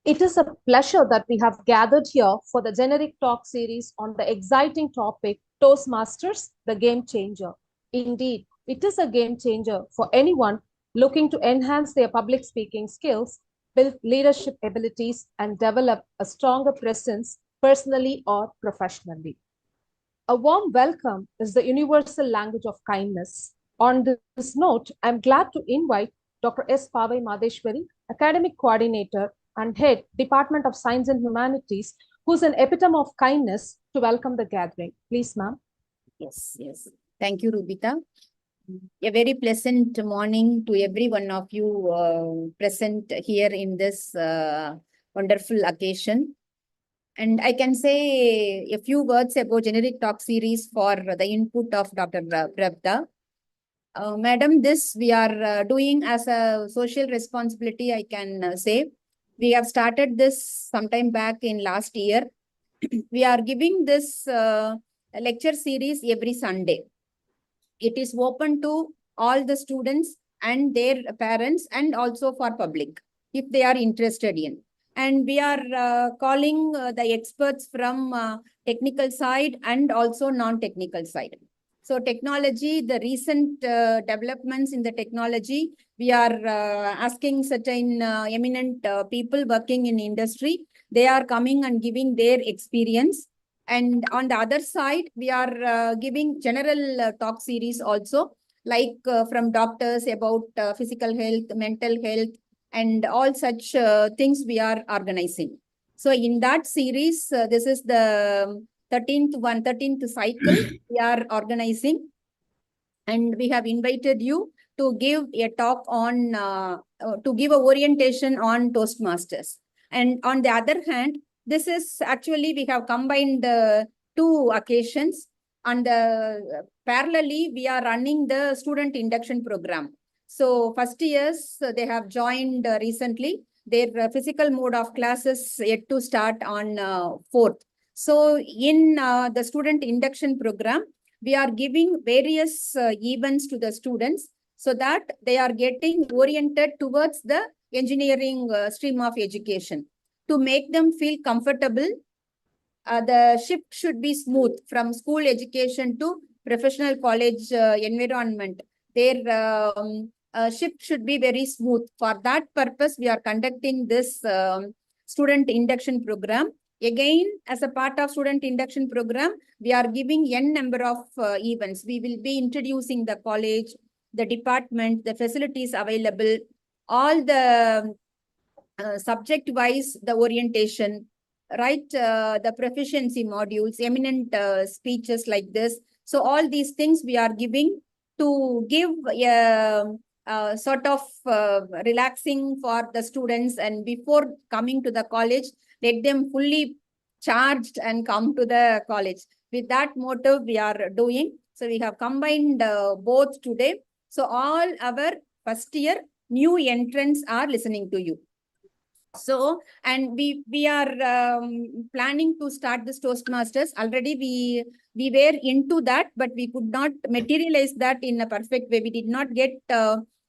It is a pleasure that we have gathered here for the generic talk series on the exciting topic Toastmasters, the game changer. Indeed, it is a game changer for anyone looking to enhance their public speaking skills, build leadership abilities, and develop a stronger presence personally or professionally. A warm welcome is the universal language of kindness. On this note, I'm glad to invite Dr. S. Pavai Madeshwari, Academic Coordinator and Head, Department of Science and Humanities, who's an epitome of kindness, to welcome the gathering. Please, ma'am. Yes. Thank you, Rubita. A very pleasant morning to every one of you present here in this wonderful occasion. And I can say a few words about generic talk series for the input of Dr. Pravda. Madam, this we are doing as a social responsibility, I can say. We have started this sometime back in last year. We are giving this lecture series every Sunday. It is open to all the students and their parents and also for public if they are interested in. And we are calling the experts from technical side and also non-technical side. So technology, the recent developments in the technology, we are asking certain eminent people working in industry. They are coming and giving their experience. And on the other side, we are giving general talk series also, like from doctors about physical health, mental health, and all such things we are organizing. So in that series, this is the 13th cycle we are organizing. And we have invited you to give a talk on, to give a orientation on Toastmasters. And on the other hand, this is actually, we have combined two occasions. On the parallelly, we are running the student induction program. So first years, they have joined recently. Their physical mode of classes yet to start on 4th. So in the student induction program, we are giving various events to the students so that they are getting oriented towards the engineering stream of education. To make them feel comfortable, the shift should be smooth from school education to professional college environment. Their shift should be very smooth. For that purpose, we are conducting this student induction program. Again, as a part of student induction program, we are giving n number of events. We will be introducing the college, the department, the facilities available, all the subject-wise, the orientation, right? The proficiency modules, eminent speeches like this. So all these things we are giving to give sort of relaxing for the students, and before coming to the college, let them fully charged and come to the college. With that motive we are doing. So we have combined both today. So all our first year new entrants are listening to you. So, and we are planning to start this Toastmasters. Already we were into that, but we could not materialize that in a perfect way. We did not get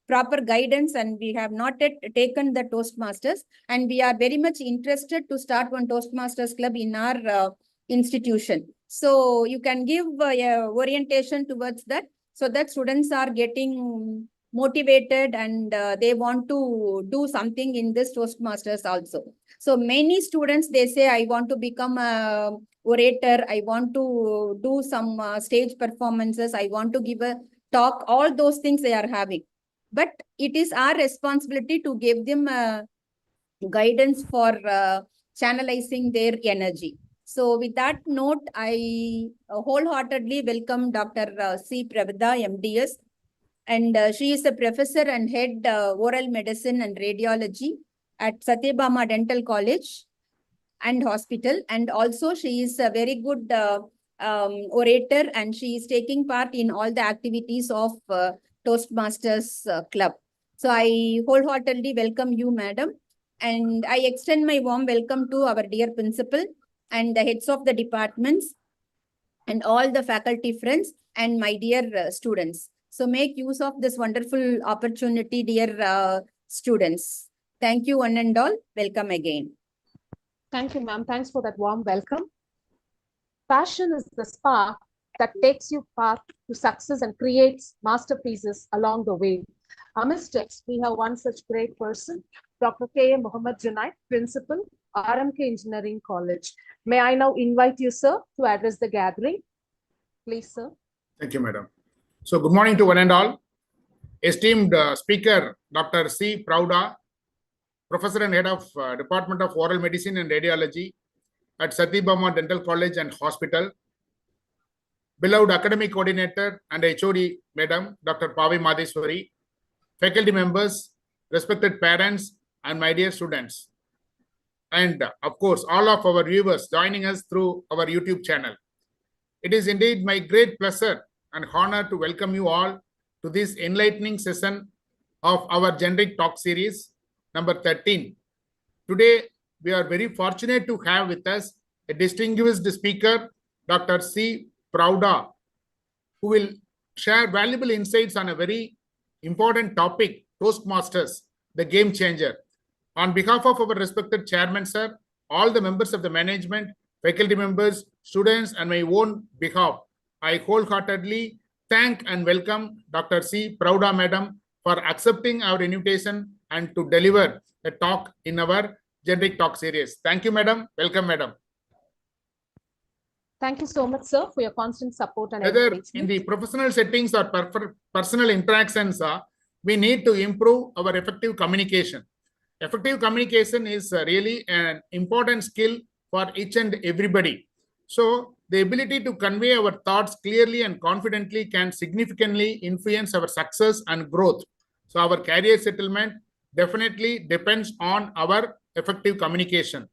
proper guidance, and we have not yet taken the Toastmasters. And we are very much interested to start one Toastmasters club in our institution. So you can give orientation towards that, so that students are getting motivated and they want to do something in this Toastmasters also. So many students, they say, I want to become a orator, I want to do some stage performances, I want to give a talk, all those things they are having. But it is our responsibility to give them guidance for channelizing their energy. So with that note, I wholeheartedly welcome Dr. C. Pravda, MDS, and she is a professor and head oral medicine and radiology at Sathiyabama Dental College and Hospital. And also she is a very good orator, and she is taking part in all the activities of Toastmasters Club. So I wholeheartedly welcome you, madam. And I extend my warm welcome to our dear principal and the heads of the departments and all the faculty friends and my dear students. So make use of this wonderful opportunity, dear students. Thank you one and all. Welcome again. Thank you, ma'am. Thanks for that warm welcome. Passion is the spark that takes you path to success and creates masterpieces along the way. Amidst us, we have one such great person, Dr. K. Muhammad Junaid, Principal, RMK Engineering College. May I now invite you, sir, to address the gathering? Please, sir. Thank you, madam. So, good morning to one and all. Esteemed speaker, Dr. C. Pravda, Professor and Head of Department of Oral Medicine and Radiology at Sathiyabama Dental College and Hospital. Beloved Academic Coordinator and HOD, Madam, Dr. Pavi Madheswari, faculty members, respected parents, and my dear students. And of course, all of our viewers joining us through our YouTube channel. It is indeed my great pleasure and honor to welcome you all to this enlightening session of our generic talk series, number 13. Today, we are very fortunate to have with us a distinguished speaker, Dr. C. Pravda, who will share valuable insights on a very important topic, ToastMasters, the game changer. On behalf of our respected chairman, sir, all the members of the management, faculty members, students, and my own behalf, I wholeheartedly thank and welcome Dr. C. Pravda, madam, for accepting our invitation and to deliver a talk in our generic talk series. Thank you, madam. Welcome, madam. Thank you so much, sir, for your constant support and Whether encouragement. in the professional settings or personal interactions, we need to improve our effective communication. Effective communication is really an important skill for each and everybody. So the ability to convey our thoughts clearly and confidently can significantly influence our success and growth. So our career settlement definitely depends on our effective communication.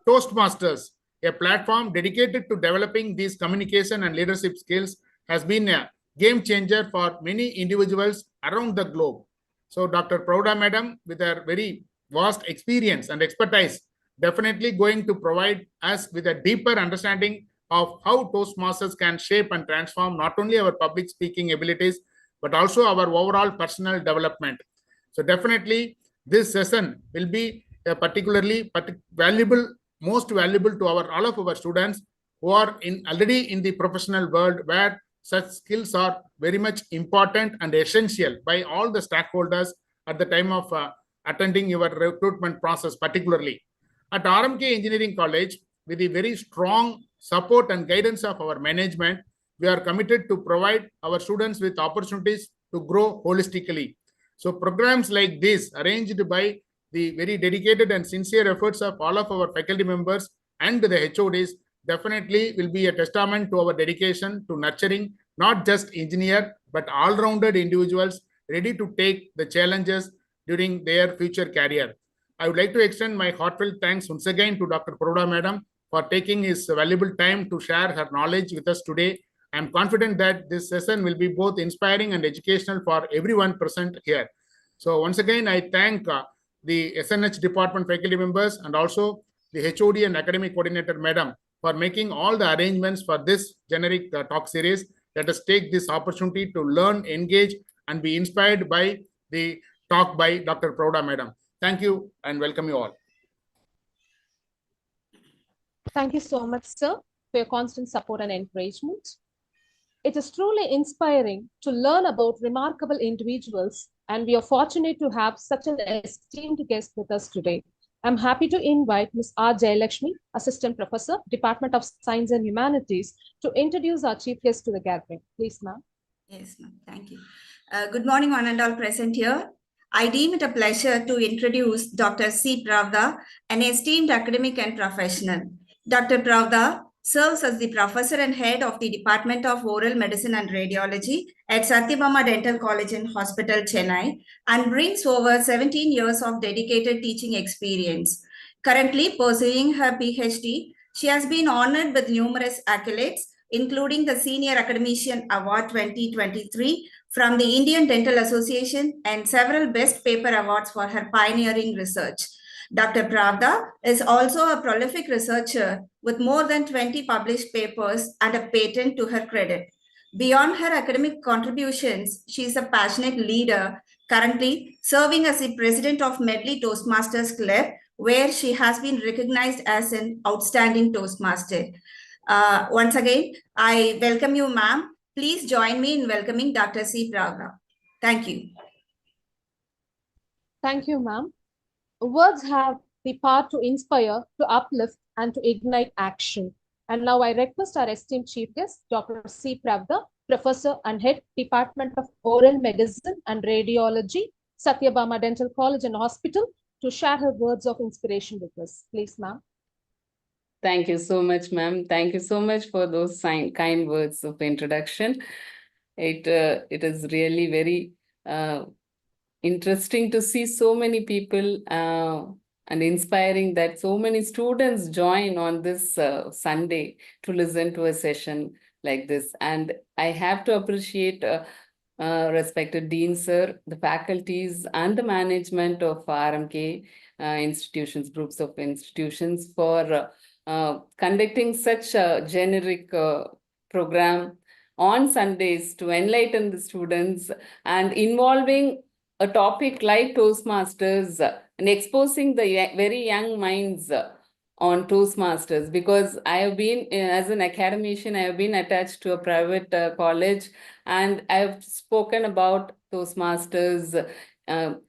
ToastMasters, a platform dedicated to developing these communication and leadership skills, has been a game changer for many individuals around the globe. So Dr. Pravda, madam, with her very vast experience and expertise, definitely going to provide us with a deeper understanding of how ToastMasters can shape and transform not only our public speaking abilities, but also our overall personal development. So definitely this session will be a particularly valuable, most valuable to all of our students who are already in the professional world, where such skills are very much important and essential by all the stakeholders at the time of attending your recruitment process, particularly. At RMK Engineering College, with the very strong support and guidance of our management, we are committed to provide our students with opportunities to grow holistically. So programs like this, arranged by the very dedicated and sincere efforts of all of our faculty members and the HODs, definitely will be a testament to our dedication to nurturing not just engineer, but all-rounded individuals ready to take the challenges during their future career. I would like to extend my heartfelt thanks once again to Dr. Pravda, madam, for taking his valuable time to share her knowledge with us today. I am confident that this session will be both inspiring and educational for everyone present here. So once again, I thank the SNH department faculty members and also the HOD and academic coordinator, madam, for making all the arrangements for this generic talk series. Let us take this opportunity to learn, engage, and be inspired by the talk by Dr. Pravda, madam. Thank you and welcome you all. Thank you so much, sir, for your constant support and encouragement. It is truly inspiring to learn about remarkable individuals, and we are fortunate to have such an esteemed guest with us today. I'm happy to invite Ms. R. Jayalakshmi, Assistant Professor, Department of Science and Humanities, to introduce our chief guest to the gathering. Please, ma'am. Yes, ma'am. Thank you. Good morning, one and all present here. I deem it a pleasure to introduce Dr. C. Pravda, an esteemed academic and professional. Dr. Pravda serves as the professor and head of the Department of Oral Medicine and Radiology at Sathiyabama Dental College and Hospital, Chennai, and brings over 17 years of dedicated teaching experience. Currently pursuing her PhD, she has been honored with numerous accolades, including the Senior Academician Award 2023 from the Indian Dental Association and several Best Paper Awards for her pioneering research. Dr. Pravda is also a prolific researcher with more than 20 published papers and a patent to her credit. Beyond her academic contributions, she is a passionate leader, currently serving as the president of Medley Toastmasters Club, where she has been recognized as an outstanding Toastmaster. Once again, I welcome you, ma'am. Please join me in welcoming Dr. C. Pravda. Thank you. Thank you, ma'am. Words have the power to inspire, to uplift, and to ignite action. And now I request our esteemed chief guest, Dr. C. Pravda, Professor and Head, Department of Oral Medicine and Radiology, Sathiyabama Dental College and Hospital, to share her words of inspiration with us. Please, ma'am. Thank you so much, ma'am. Thank you so much for those kind words of introduction. It is really very interesting to see so many people and inspiring that so many students join on this Sunday to listen to a session like this. And I have to appreciate respected Dean Sir, the faculties and the management of RMK institutions, groups of institutions for conducting such a generic program on Sundays to enlighten the students and involving a topic like Toastmasters and exposing the very young minds on Toastmasters, because I have been, as an academician, I have been attached to a private college, and I have spoken about Toastmasters,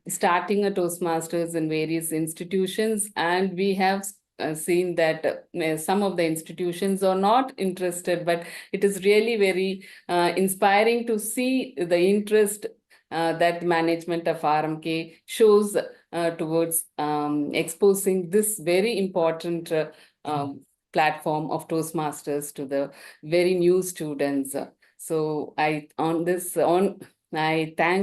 starting a Toastmasters in various institutions, and we have seen that some of the institutions are not interested, but it is really very inspiring to see the interest that management of RMK shows towards exposing this very important platform of Toastmasters to the very new students. So I thank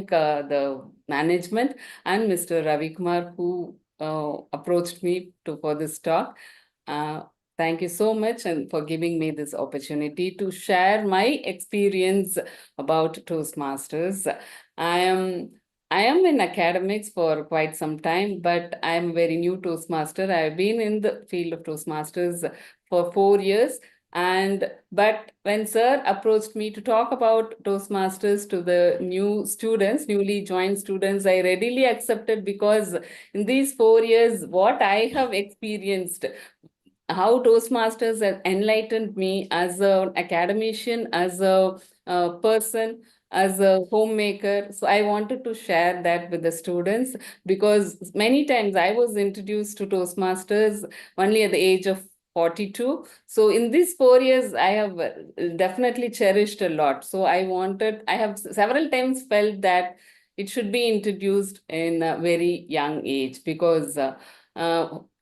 the management and Mr. Ravi Kumar, who approached me for this talk. Thank you so much and for giving me this opportunity to share my experience about Toastmasters. I am in academics for quite some time, but I am very new Toastmaster. I have been in the field of Toastmasters for 4 years. But when Sir approached me to talk about Toastmasters to the new students, newly joined students, I readily accepted, because in these 4 years, what I have experienced, how Toastmasters have enlightened me as an academician, as a person, as a homemaker. So I wanted to share that with the students, because many times I was introduced to Toastmasters only at the age of 42. So in these 4 years, I have definitely cherished a lot. So I have several times felt that it should be introduced in a very young age, because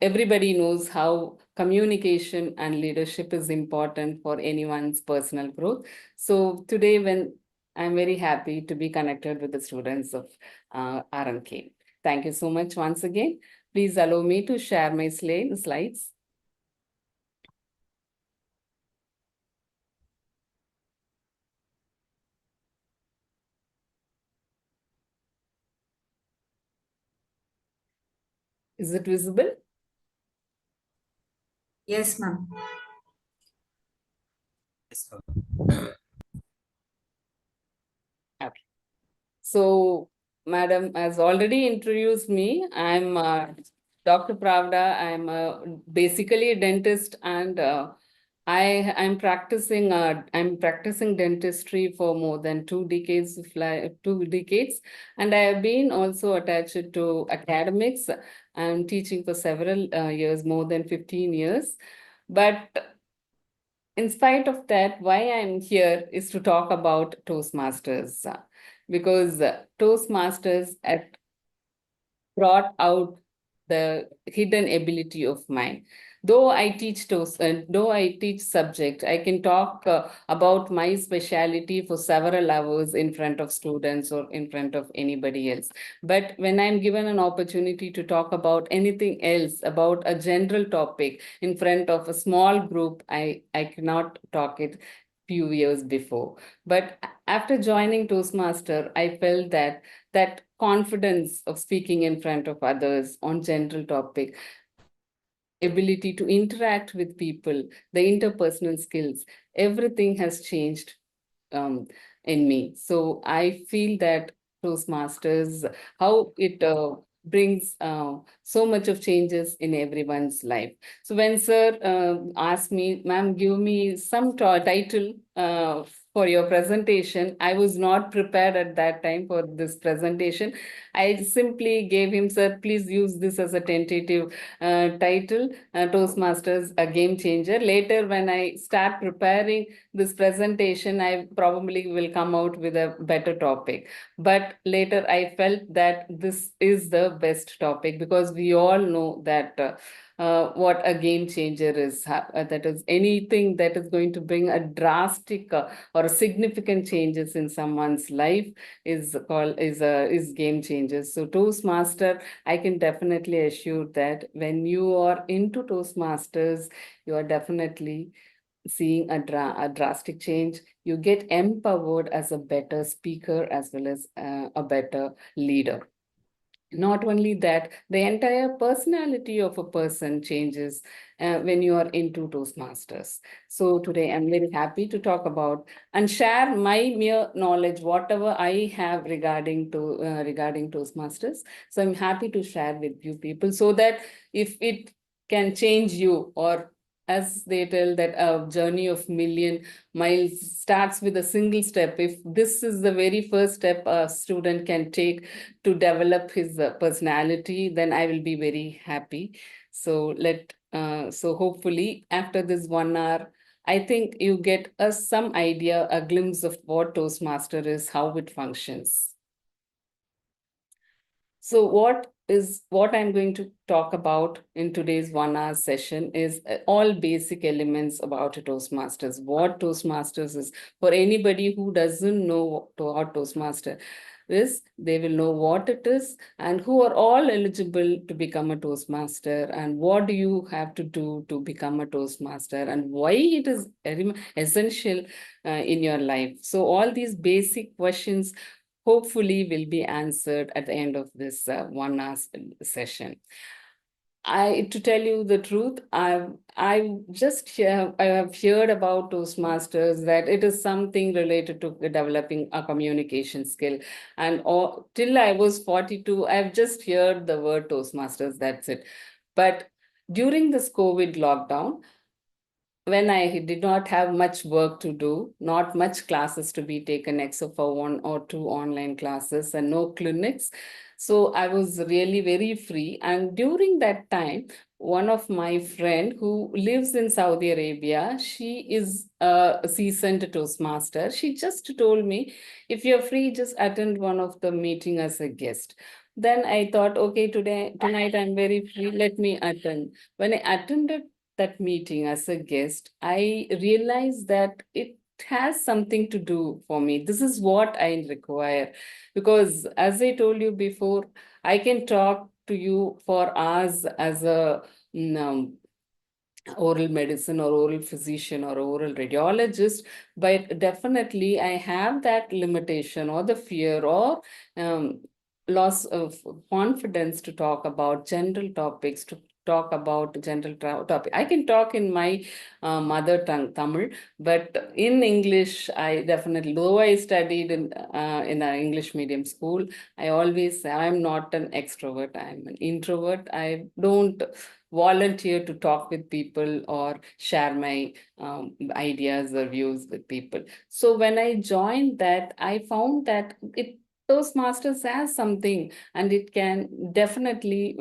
everybody knows how communication and leadership is important for anyone's personal growth. So today, when I'm very happy to be connected with the students of RMK. Thank you so much once again. Please allow me to share my slides. Is it visible? Yes, ma'am. Okay. So, Madam has already introduced me. I'm Dr. Pravda. I'm basically a dentist, and I'm practicing dentistry for more than 2 decades, and I have been also attached to academics. I'm teaching for several years, more than 15 years. But in spite of that, why I'm here is to talk about Toastmasters, because Toastmasters brought out the hidden ability of mine. Though I teach subject, I can talk about my specialty for several hours in front of students or in front of anybody else. But when I'm given an opportunity to talk about anything else, about a general topic in front of a small group, I cannot talk it few years before. But after joining Toastmaster, I felt that confidence of speaking in front of others on general topic, ability to interact with people, the interpersonal skills, everything has changed in me. So I feel that Toastmasters, how it brings so much of changes in everyone's life. So when sir asked me, ma'am, give me some title for your presentation, I was not prepared at that time for this presentation. I simply gave him, sir, please use this as a tentative title, Toastmasters, a game changer. Later, when I start preparing this presentation, I probably will come out with a better topic. But later I felt that this is the best topic, because we all know that what a game changer is. That is anything that is going to bring a drastic or a significant changes in someone's life is called is game changers. So Toastmaster, I can definitely assure that when you are into Toastmasters, you are definitely seeing a drastic change. You get empowered as a better speaker as well as a better leader. Not only that, the entire personality of a person changes when you are into Toastmasters. So today I'm very happy to talk about and share my mere knowledge, whatever I have regarding Toastmasters. So I'm happy to share with you people, so that if it can change you, or as they tell that a journey of million miles starts with a single step. If this is the very first step a student can take to develop his personality, then I will be very happy. So so hopefully after this 1 hour, I think you get some idea, a glimpse of what Toastmaster is, how it functions. So what I'm going to talk about in today's 1 hour session is all basic elements about a Toastmasters. What Toastmasters is, for anybody who doesn't know what Toastmaster is, they will know what it is and who are all eligible to become a Toastmaster, and what do you have to do to become a Toastmaster, and why it is very essential in your life. So all these basic questions hopefully will be answered at the end of this 1 hour session. To tell you the truth, I have heard about Toastmasters, that it is something related to developing a communication skill, and till I was 42, I've just heard the word Toastmasters. That's it. But during this COVID lockdown, when I did not have much work to do, not much classes to be taken except for 1 or 2 online classes and no clinics. So I was really very free. And during that time, one of my friend who lives in Saudi Arabia, she is a seasoned Toastmaster. She just told me, if you're free, just attend one of the meeting as a guest. Then I thought, okay, tonight I'm very free, let me attend. When I attended that meeting as a guest, I realized that it has something to do for me. This is what I require. Because as I told you before, I can talk to you for hours as a oral medicine or oral physician or oral radiologist, but definitely I have that limitation or the fear or loss of confidence to talk about general topics, to talk about general topic. I can talk in my mother tongue, Tamil, but in English, I definitely, though I studied in an English medium school, I always say I'm not an extrovert, I'm an introvert. I don't volunteer to talk with people or share my ideas or views with people. So when I joined that, I found that Toastmasters has something, and it can definitely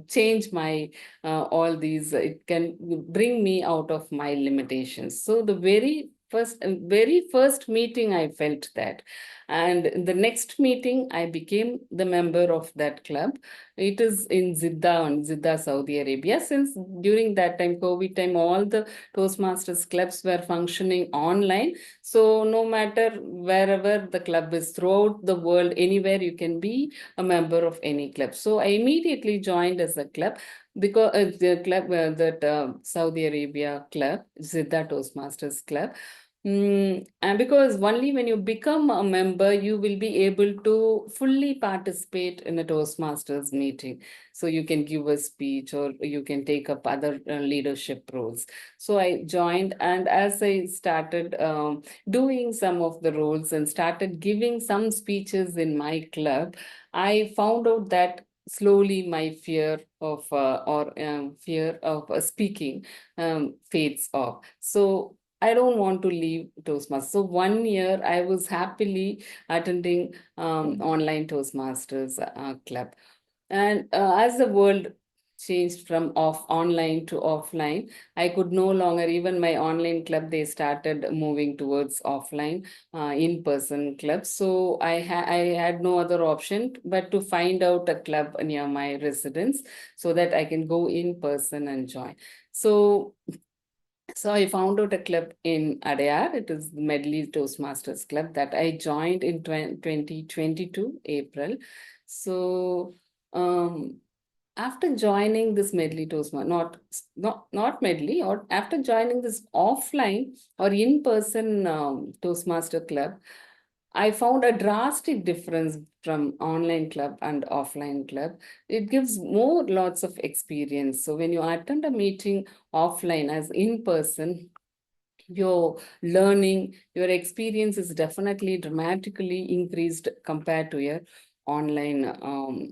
change my all these. It can bring me out of my limitations. So the very first meeting, I felt that, and in the next meeting, I became the member of that club. It is in Jeddah, Saudi Arabia. Since during that time, COVID time, all the Toastmasters clubs were functioning online. So no matter wherever the club is throughout the world, anywhere you can be a member of any club. So I immediately joined as a club, because the club, that Saudi Arabia club, Jeddah Toastmasters club. And because only when you become a member, you will be able to fully participate in a Toastmasters meeting. So you can give a speech or you can take up other leadership roles. So I joined, and as I started doing some of the roles and started giving some speeches in my club, I found out that slowly my fear of speaking fades off. So I don't want to leave Toastmasters. So 1 year I was happily attending online Toastmasters club. And as the world changed from online to offline, I could no longer, even my online club, they started moving towards offline, in-person clubs. So I had no other option but to find out a club near my residence so that I can go in person and join. So I found out a club in Adyar. It is the Medley Toastmasters Club that I joined in 2022 April. So after joining this Medley Toastmaster, not Medley, or after joining this offline or in-person Toastmaster Club, I found a drastic difference from online club and offline club. It gives more lots of experience. So when you attend a meeting offline as in person, your learning, your experience is definitely dramatically increased compared to your online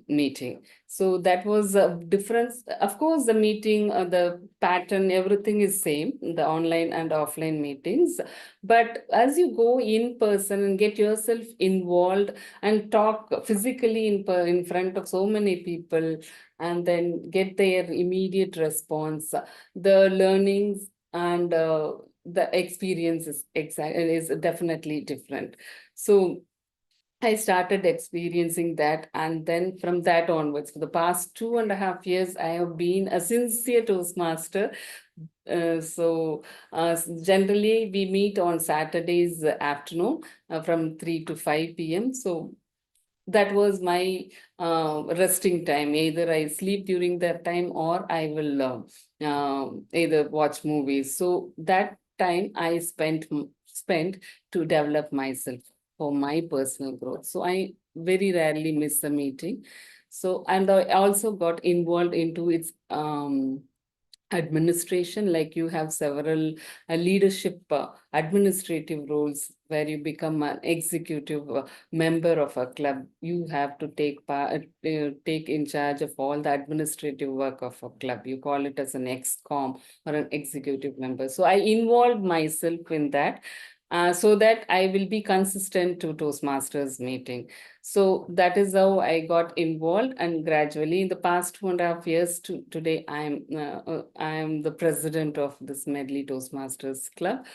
meeting. So that was a difference. Of course, the meeting, the pattern, everything is same, the online and offline meetings. But as you go in person and get yourself involved and talk physically in front of so many people, and then get their immediate response, the learnings and the experience is definitely different. So I started experiencing that, and then from that onwards, for the past 2.5 years, I have been a sincere Toastmaster. Generally, we meet on Saturdays afternoon from 3 to 5 p.m. So that was my resting time. Either I sleep during that time or I will either watch movies. So that time I spent to develop myself for my personal growth. So I very rarely miss a meeting. So, and I also got involved into its administration, like you have several leadership administrative roles where you become an executive member of a club. You have to take in charge of all the administrative work of a club. You call it as an excom or an executive member. So I involved myself in that, so that I will be consistent to Toastmasters meeting. So that is how I got involved, and gradually in the past 2.5 years to today, I am the president of this Medley Toastmasters Club.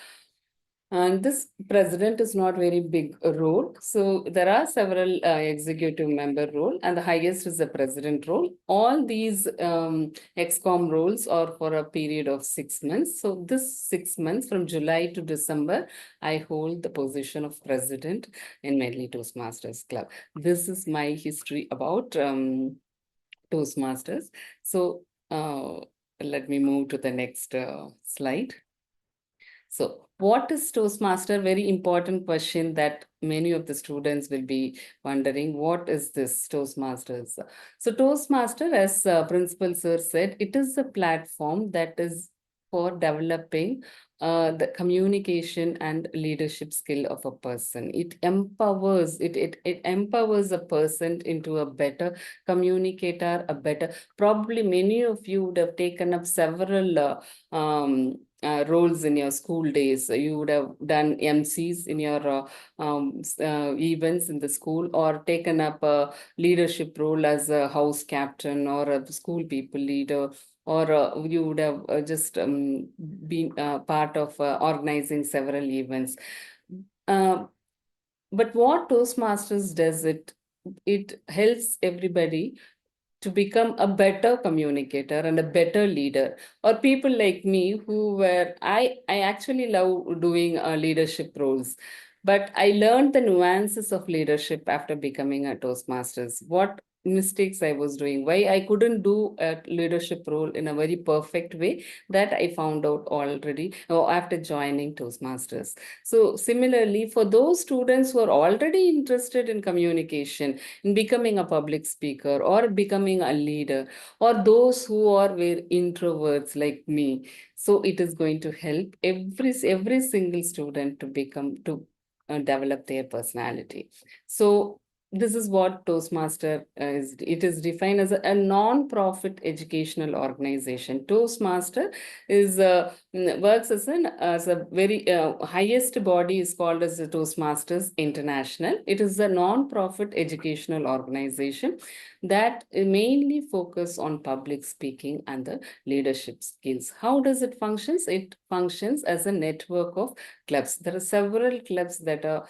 And this president is not very big a role. So there are several executive member role, and the highest is the president role. All these excom roles are for a period of 6 months. So this 6 months from July to December, I hold the position of president in Medley Toastmasters Club. This is my history about Toastmasters. So let me move to the next slide. So what is Toastmaster? Very important question that many of the students will be wondering. What is this Toastmasters? So Toastmaster, as Principal Sir said, it is a platform that is for developing the communication and leadership skill of a person. It empowers a person into a better communicator, probably many of you would have taken up several roles in your school days. You would have done MCs in your events in the school, or taken up a leadership role as a house captain or a school people leader, or you would have just been part of organizing several events. But what Toastmasters does, it helps everybody to become a better communicator and a better leader, or people like me who were, I actually love doing leadership roles, but I learned the nuances of leadership after becoming a Toastmasters. What mistakes I was doing, why I couldn't do a leadership role in a very perfect way, that I found out already or after joining Toastmasters. So similarly, for those students who are already interested in communication, in becoming a public speaker or becoming a leader, or those who are very introverts like me, so it is going to help every single student to develop their personality. So this is what Toastmaster is. It is defined as a non-profit educational organization. Toastmaster is works as a very highest body is called as the Toastmasters International. It is a non-profit educational organization that mainly focus on public speaking and the leadership skills. How does it functions? It functions as a network of clubs. There are several clubs that are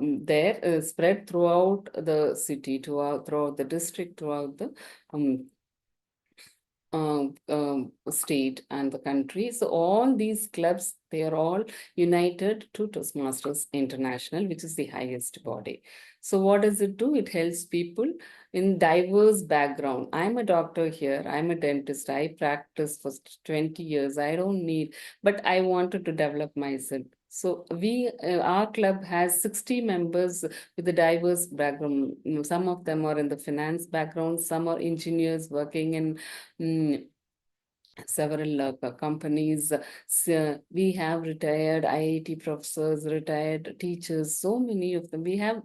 there spread throughout the city, throughout the district, throughout the state and the country. So all these clubs, they are all united to Toastmasters International, which is the highest body. So what does it do? It helps people in diverse background. I'm a doctor here. I'm a dentist. I practice for 20 years. I don't need, but I wanted to develop myself. So our club has 60 members with a diverse background. Some of them are in the finance background. Some are engineers working in several companies. So we have retired IIT professors, retired teachers, so many of them. We have,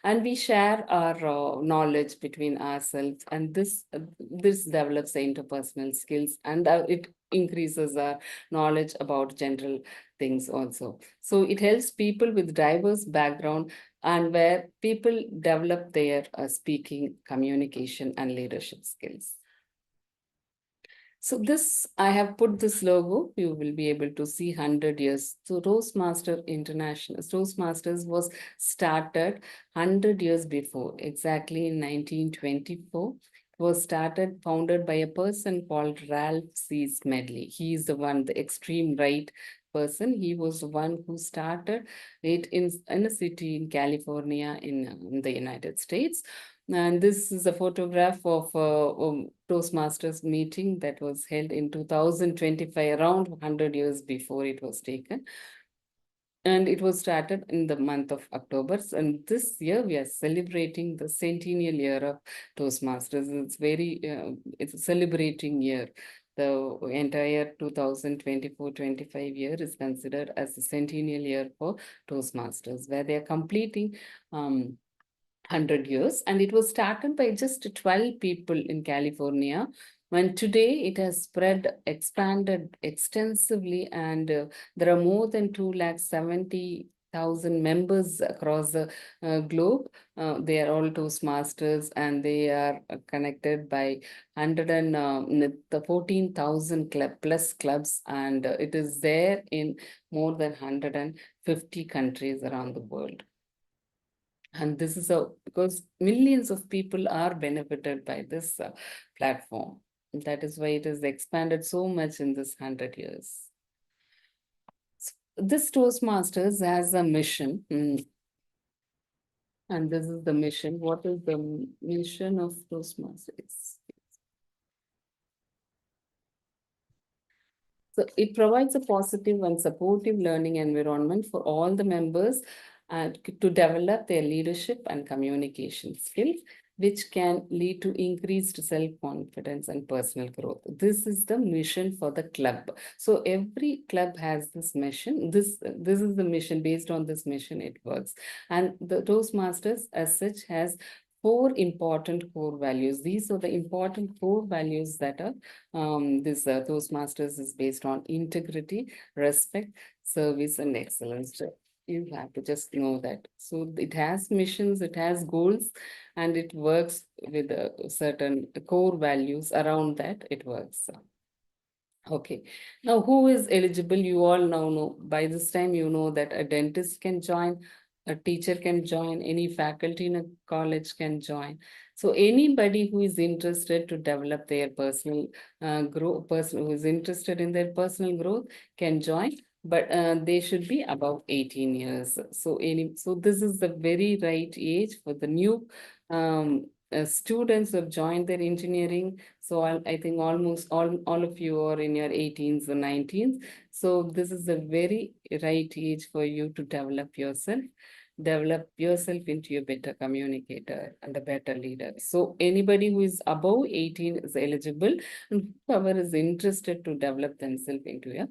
and we share our knowledge between ourselves, and this develops the interpersonal skills, and it increases our knowledge about general things also. So it helps people with diverse background and where people develop their speaking, communication, and leadership skills. So this, I have put this logo, you will be able to see 100 years. So Toastmasters was started 100 years before, exactly in 1924. It was founded by a person called Ralph C. Smedley. He is the one, the extreme right person. He was the one who started it in a city in California in the United States. And this is a photograph of a Toastmasters meeting that was held in 2025, around 100 years before it was taken. And it was started in the month of October. And this year we are celebrating the centennial year of Toastmasters. It's a celebrating year. The entire 2024-25 year is considered as the centennial year for Toastmasters, where they are completing 100 years, and it was started by just 12 people in California. When today it has expanded extensively, and there are more than 270,000 members across the globe. They are all Toastmasters, and they are connected by 14,000 plus clubs, and it is there in more than 150 countries around the world. And this is because millions of people are benefited by this platform. That is why it has expanded so much in this 100 years. This Toastmasters has a mission. And this is the mission. What is the mission of Toastmasters? So it provides a positive and supportive learning environment for all the members and to develop their leadership and communication skills, which can lead to increased self-confidence and personal growth. This is the mission for the club. So every club has this mission. This is the mission. Based on this mission, it works. And the Toastmasters as such has 4 important core values. These are the important core values that are this Toastmasters is based on integrity, respect, service, and excellence. So you have to just know that. So it has missions, it has goals, and it works with certain core values around that. It works. Okay. Now, who is eligible? You all now know. By this time, you know that a dentist can join, a teacher can join, any faculty in a college can join. So anybody who is interested to develop their personal growth, person who is interested in their personal growth can join, but they should be above 18 years. So this is the very right age for the new students who have joined their engineering. So I think almost all of you are in your 18s or 19s. So this is the very right age for you to develop yourself into a better communicator and a better leader. So anybody who is above 18 is eligible, and whoever is interested to develop themselves into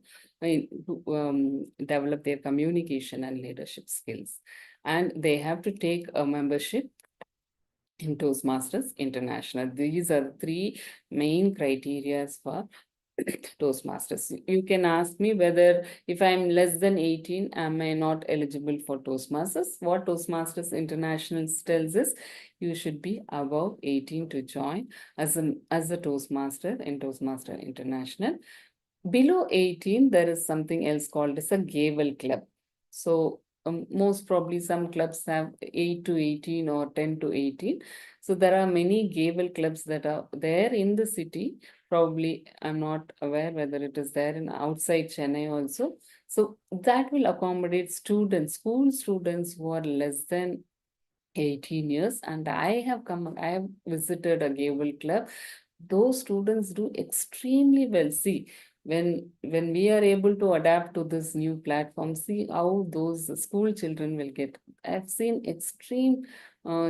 develop their communication and leadership skills. And they have to take a membership in Toastmasters International. These are the three main criteria for Toastmasters. You can ask me whether if I'm less than 18, am I not eligible for Toastmasters? What Toastmasters International tells us, you should be above 18 to join as a Toastmaster in Toastmaster International. Below 18, there is something else called as a Gavel Club. So most probably some clubs have 8 to 18 or 10 to 18. So there are many Gavel clubs that are there in the city. Probably I'm not aware whether it is there in outside Chennai also. So that will accommodate students, school students who are less than 18 years. And I have visited a Gavel club. Those students do extremely well. See, when we are able to adapt to this new platform, see how those school children will get. I've seen extreme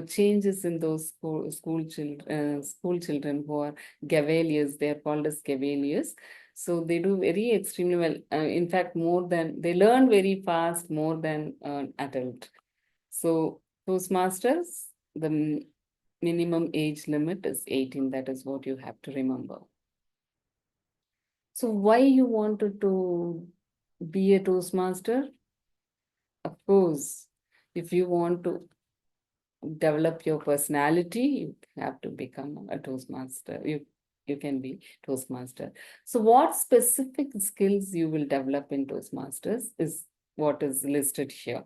changes in those school children who are Gaveliers. They are called as Gaveliers. So they do very extremely well. In fact, they learn very fast, more than adult. So Toastmasters, the minimum age limit is 18. That is what you have to remember. So why you wanted to be a Toastmaster? Of course, if you want to develop your personality, you have to become a Toastmaster. You can be Toastmaster. So what specific skills you will develop in Toastmasters is what is listed here.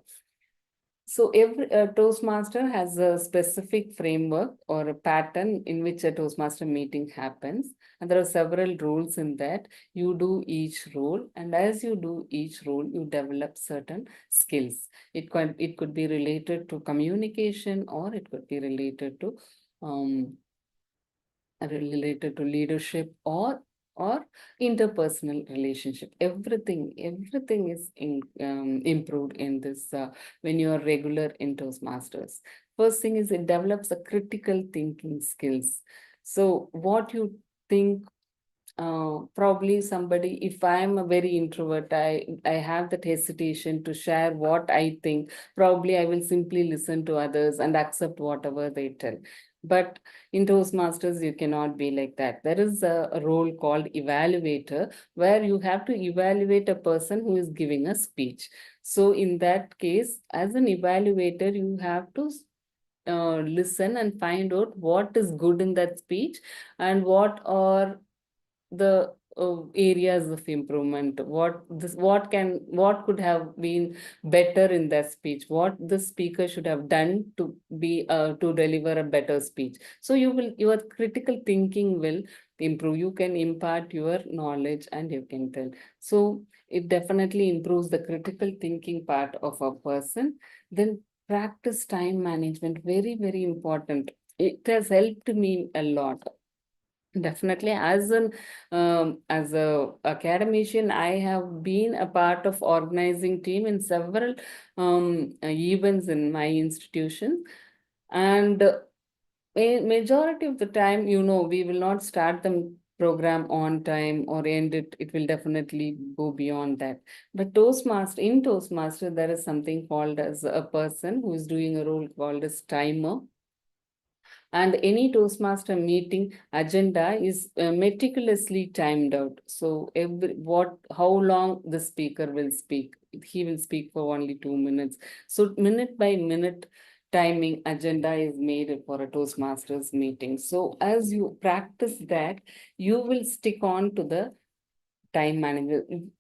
So every Toastmaster has a specific framework or a pattern in which a Toastmaster meeting happens. And there are several rules in that. You do each role, and as you do each role, you develop certain skills. It could be related to communication, or it could be related to leadership, or interpersonal relationship. Everything is improved in this when you are regular in Toastmasters. First thing is, it develops a critical thinking skills. So what you think, probably somebody, if I'm a very introvert, I have that hesitation to share what I think. Probably I will simply listen to others and accept whatever they tell. But in Toastmasters, you cannot be like that. There is a role called evaluator, where you have to evaluate a person who is giving a speech. So in that case, as an evaluator, you have to listen and find out what is good in that speech, and what are the areas of improvement, what could have been better in that speech, what the speaker should have done to deliver a better speech. So your critical thinking will improve. You can impart your knowledge and you can tell. So it definitely improves the critical thinking part of a person. Then practice time management, very, very important. It has helped me a lot. Definitely, as a academician, I have been a part of organizing team in several events in my institution, and a majority of the time, we will not start the program on time or end it. It will definitely go beyond that. But in Toastmaster, there is something called as a person who is doing a role called as timer. And any Toastmaster meeting agenda is meticulously timed out. So how long the speaker will speak. He will speak for only 2 minutes. So minute by minute timing agenda is made for a Toastmasters meeting. So as you practice that, you will stick on to the time management.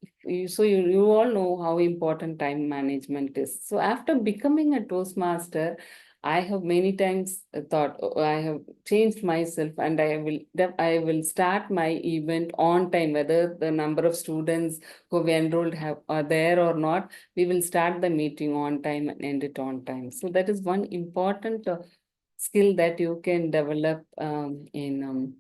So you all know how important time management is. So after becoming a Toastmaster, I have many times thought, I have changed myself, and I will start my event on time, whether the number of students who have enrolled are there or not. We will start the meeting on time and end it on time. So that is one important skill that you can develop in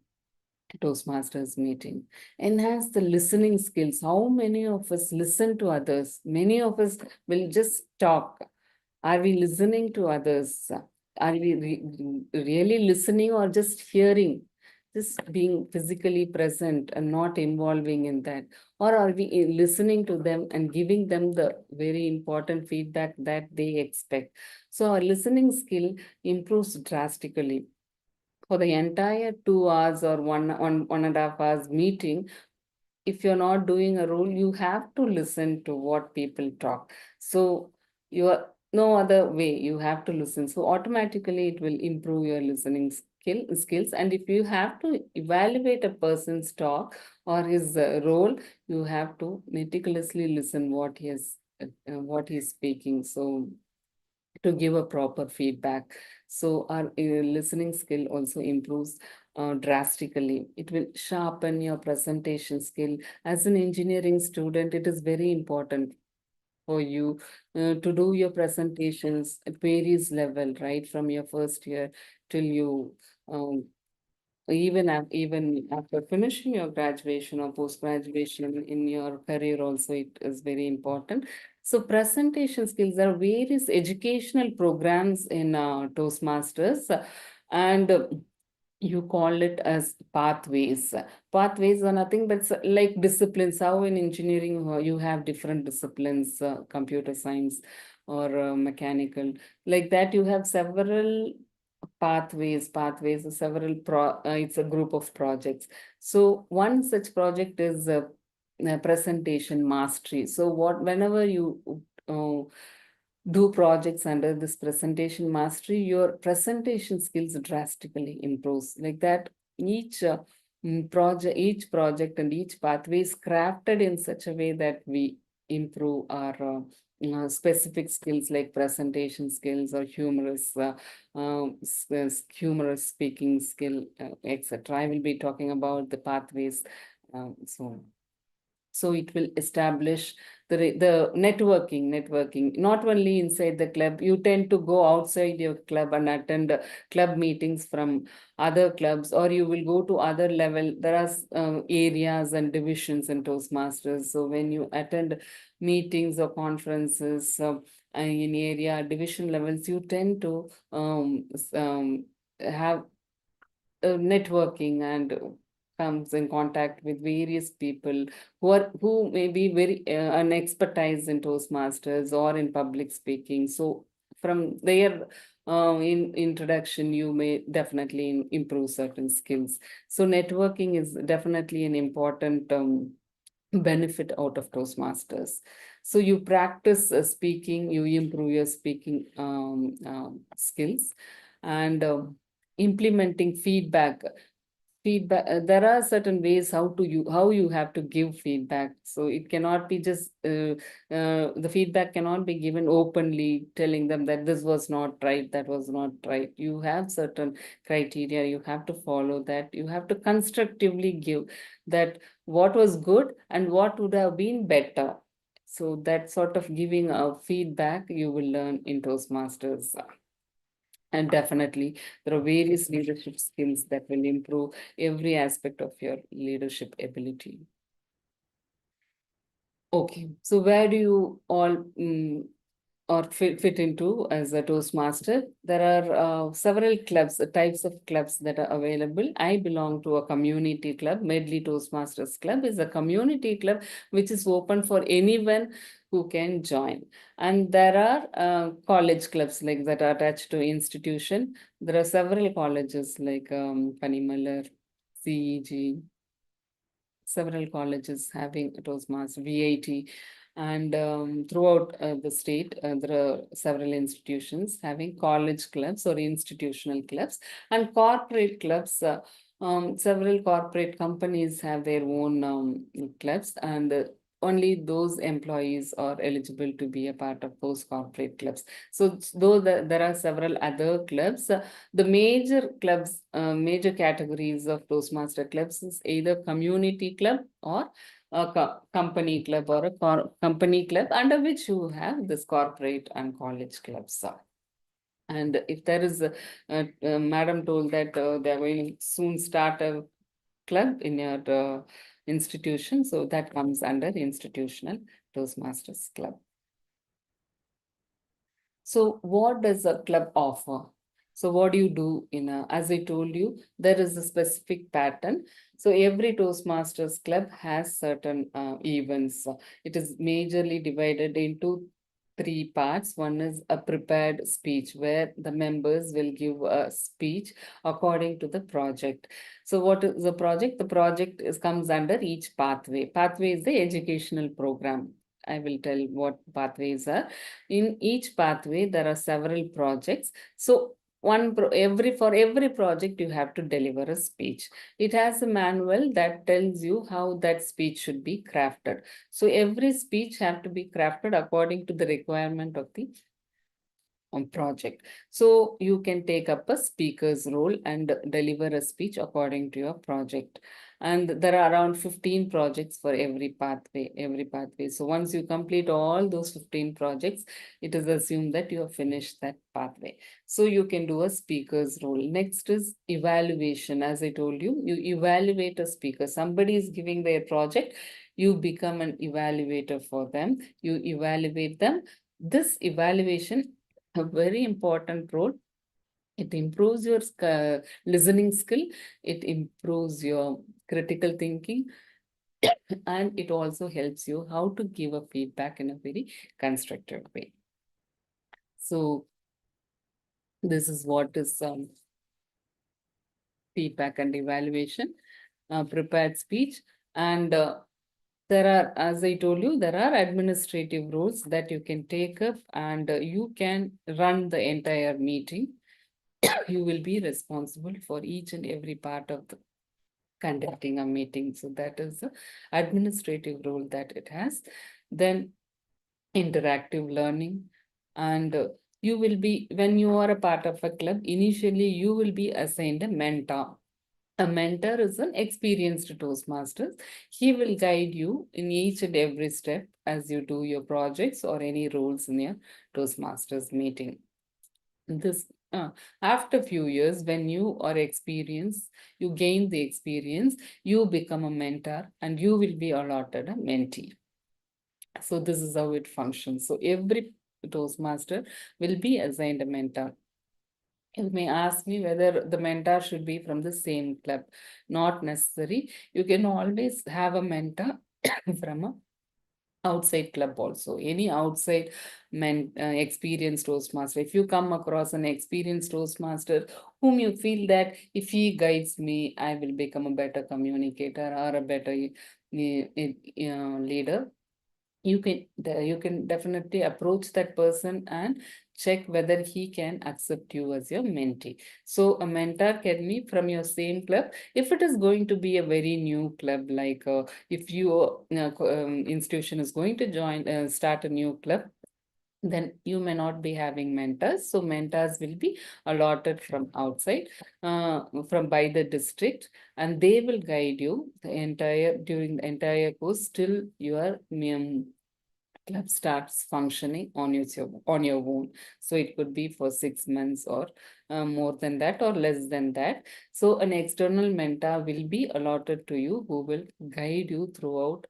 Toastmasters meeting. Enhance the listening skills. How many of us listen to others? Many of us will just talk. Are we listening to others? Are we really listening, or just hearing? Just being physically present and not involving in that? Or are we listening to them and giving them the very important feedback that they expect? So our listening skill improves drastically. for the entire 2 hours or one and a half hours meeting, if you're not doing a role, you have to listen to what people talk. So you are no other way, you have to listen. So automatically it will improve your listening skills. And if you have to evaluate a person's talk or his role, you have to meticulously listen what he's speaking. So to give a proper feedback. So our listening skill also improves drastically. It will sharpen your presentation skill. As an engineering student, it is very important for you to do your presentations at various level, right? From your first year till you even after finishing your graduation or post-graduation in your career also, it is very important. So presentation skills, there are various educational programs in Toastmasters, and you call it as pathways. Pathways are nothing but like disciplines. How in engineering you have different disciplines, computer science or mechanical. Like that, you have several pathways, several it's a group of projects. So one such project is presentation mastery. So whenever you do projects under this presentation mastery, your presentation skills drastically improves. Like that, each project and each pathway is crafted in such a way that we improve our specific skills like presentation skills or humorous speaking skill, etc. I will be talking about the pathways soon. So it will establish the networking, not only inside the club. You tend to go outside your club and attend club meetings from other clubs, or you will go to other level. There are areas and divisions in Toastmasters. So when you attend meetings or conferences in area division levels, you tend to have networking and comes in contact with various people who may be very an expertise in Toastmasters or in public speaking. So from their in introduction, you may definitely improve certain skills. So networking is definitely an important benefit out of Toastmasters. So you practice speaking, you improve your speaking skills, and implementing feedback. There are certain ways how you have to give feedback. So it cannot be just the feedback cannot be given openly, telling them that this was not right, that was not right. You have certain criteria, you have to follow that. You have to constructively give that what was good and what would have been better. So that sort of giving a feedback you will learn in Toastmasters. And definitely, there are various leadership skills that will improve every aspect of your leadership ability. Okay, so where do you all or fit into as a Toastmaster? There are several clubs, types of clubs that are available. I belong to a community club. Medley Toastmasters Club is a community club which is open for anyone who can join. And there are college clubs like that are attached to institution. There are several colleges like Panimalar, CEG, several colleges having Toastmasters, VIT, and throughout the state, there are several institutions having college clubs or institutional clubs and corporate clubs. Several corporate companies have their own clubs, and only those employees are eligible to be a part of those corporate clubs. So though there are several other clubs, the major clubs, major categories of Toastmaster clubs is either community club or a company club or a company club, under which you have this corporate and college clubs. And if there is Madam told that they are going to soon start a club in your institution, so that comes under institutional Toastmasters club. So what does a club offer? So what do you do as I told you, there is a specific pattern. So every Toastmasters club has certain events. It is majorly divided into three parts. One is a prepared speech where the members will give a speech according to the project. So what is the project? The project comes under each pathway. Pathway is the educational program. I will tell what pathways are. In each pathway, there are several projects. So for every project, you have to deliver a speech. It has a manual that tells you how that speech should be crafted. So every speech have to be crafted according to the requirement of the project. So you can take up a speaker's role and deliver a speech according to your project. And there are around 15 projects for every pathway. So once you complete all those 15 projects, it is assumed that you have finished that pathway. So you can do a speaker's role. Next is evaluation. As I told you, you evaluate a speaker. Somebody is giving their project, you become an evaluator for them. You evaluate them. This evaluation a very important role. It improves your listening skill, it improves your critical thinking, and it also helps you how to give a feedback in a very constructive way. So this is what is feedback and evaluation, prepared speech, and there are, as I told you, there are administrative roles that you can take up, and you can run the entire meeting. You will be responsible for each and every part of the conducting a meeting. So that is the administrative role that it has. Then interactive learning, and you will be, when you are a part of a club, initially you will be assigned a mentor. A mentor is an experienced Toastmasters. He will guide you in each and every step as you do your projects or any roles in your Toastmasters meeting. This after few years, when you are experienced, you gain the experience, you become a mentor and you will be allotted a mentee. So this is how it functions. So every Toastmaster will be assigned a mentor. You may ask me whether the mentor should be from the same club. Not necessary. You can always have a mentor from a outside club also. Any outside experienced Toastmaster. If you come across an experienced Toastmaster whom you feel that if he guides me, I will become a better communicator or a better leader, you can definitely approach that person and check whether he can accept you as your mentee. So a mentor can be from your same club. If it is going to be a very new club, like if your institution is going to start a new club, then you may not be having mentors. So mentors will be allotted from outside, from by the district, and they will guide you during the entire course till your club starts functioning on your own. So it could be for 6 months or more than that or less than that. So an external mentor will be allotted to you who will guide you throughout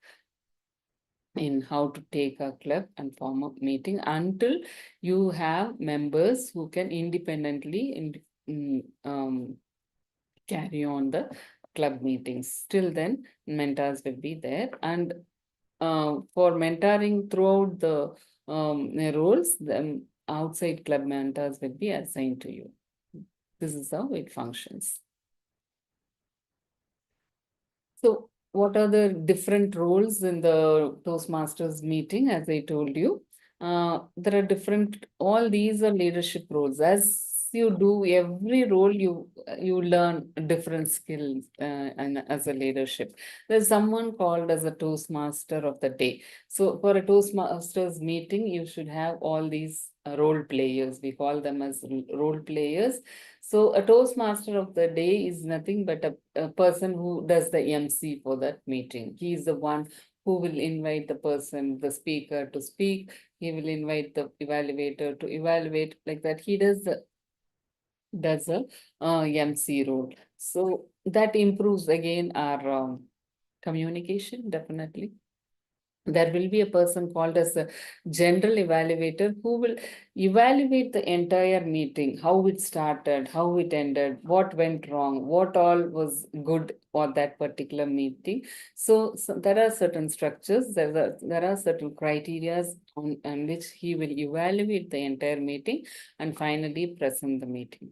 in how to take a club and form a meeting until you have members who can independently carry on the club meetings. Till then, mentors will be there, and for mentoring throughout the roles, the outside club mentors will be assigned to you. This is how it functions. So what are the different roles in the Toastmasters meeting? As I told you, there are all these are leadership roles. As you do every role, you learn different skills and as a leadership. There's someone called as a Toastmaster of the day. So for a Toastmasters meeting, you should have all these role players. We call them as role players. So a Toastmaster of the day is nothing but a person who does the MC for that meeting. He is the one who will invite the speaker to speak. He will invite the evaluator to evaluate, like that. He does a MC role. So that improves again our communication, definitely. there will be a person called as a general evaluator who will evaluate the entire meeting, how it started, how it ended, what went wrong, what all was good for that particular meeting. So there are certain structures, there are certain criteria on which he will evaluate the entire meeting and finally present the meeting.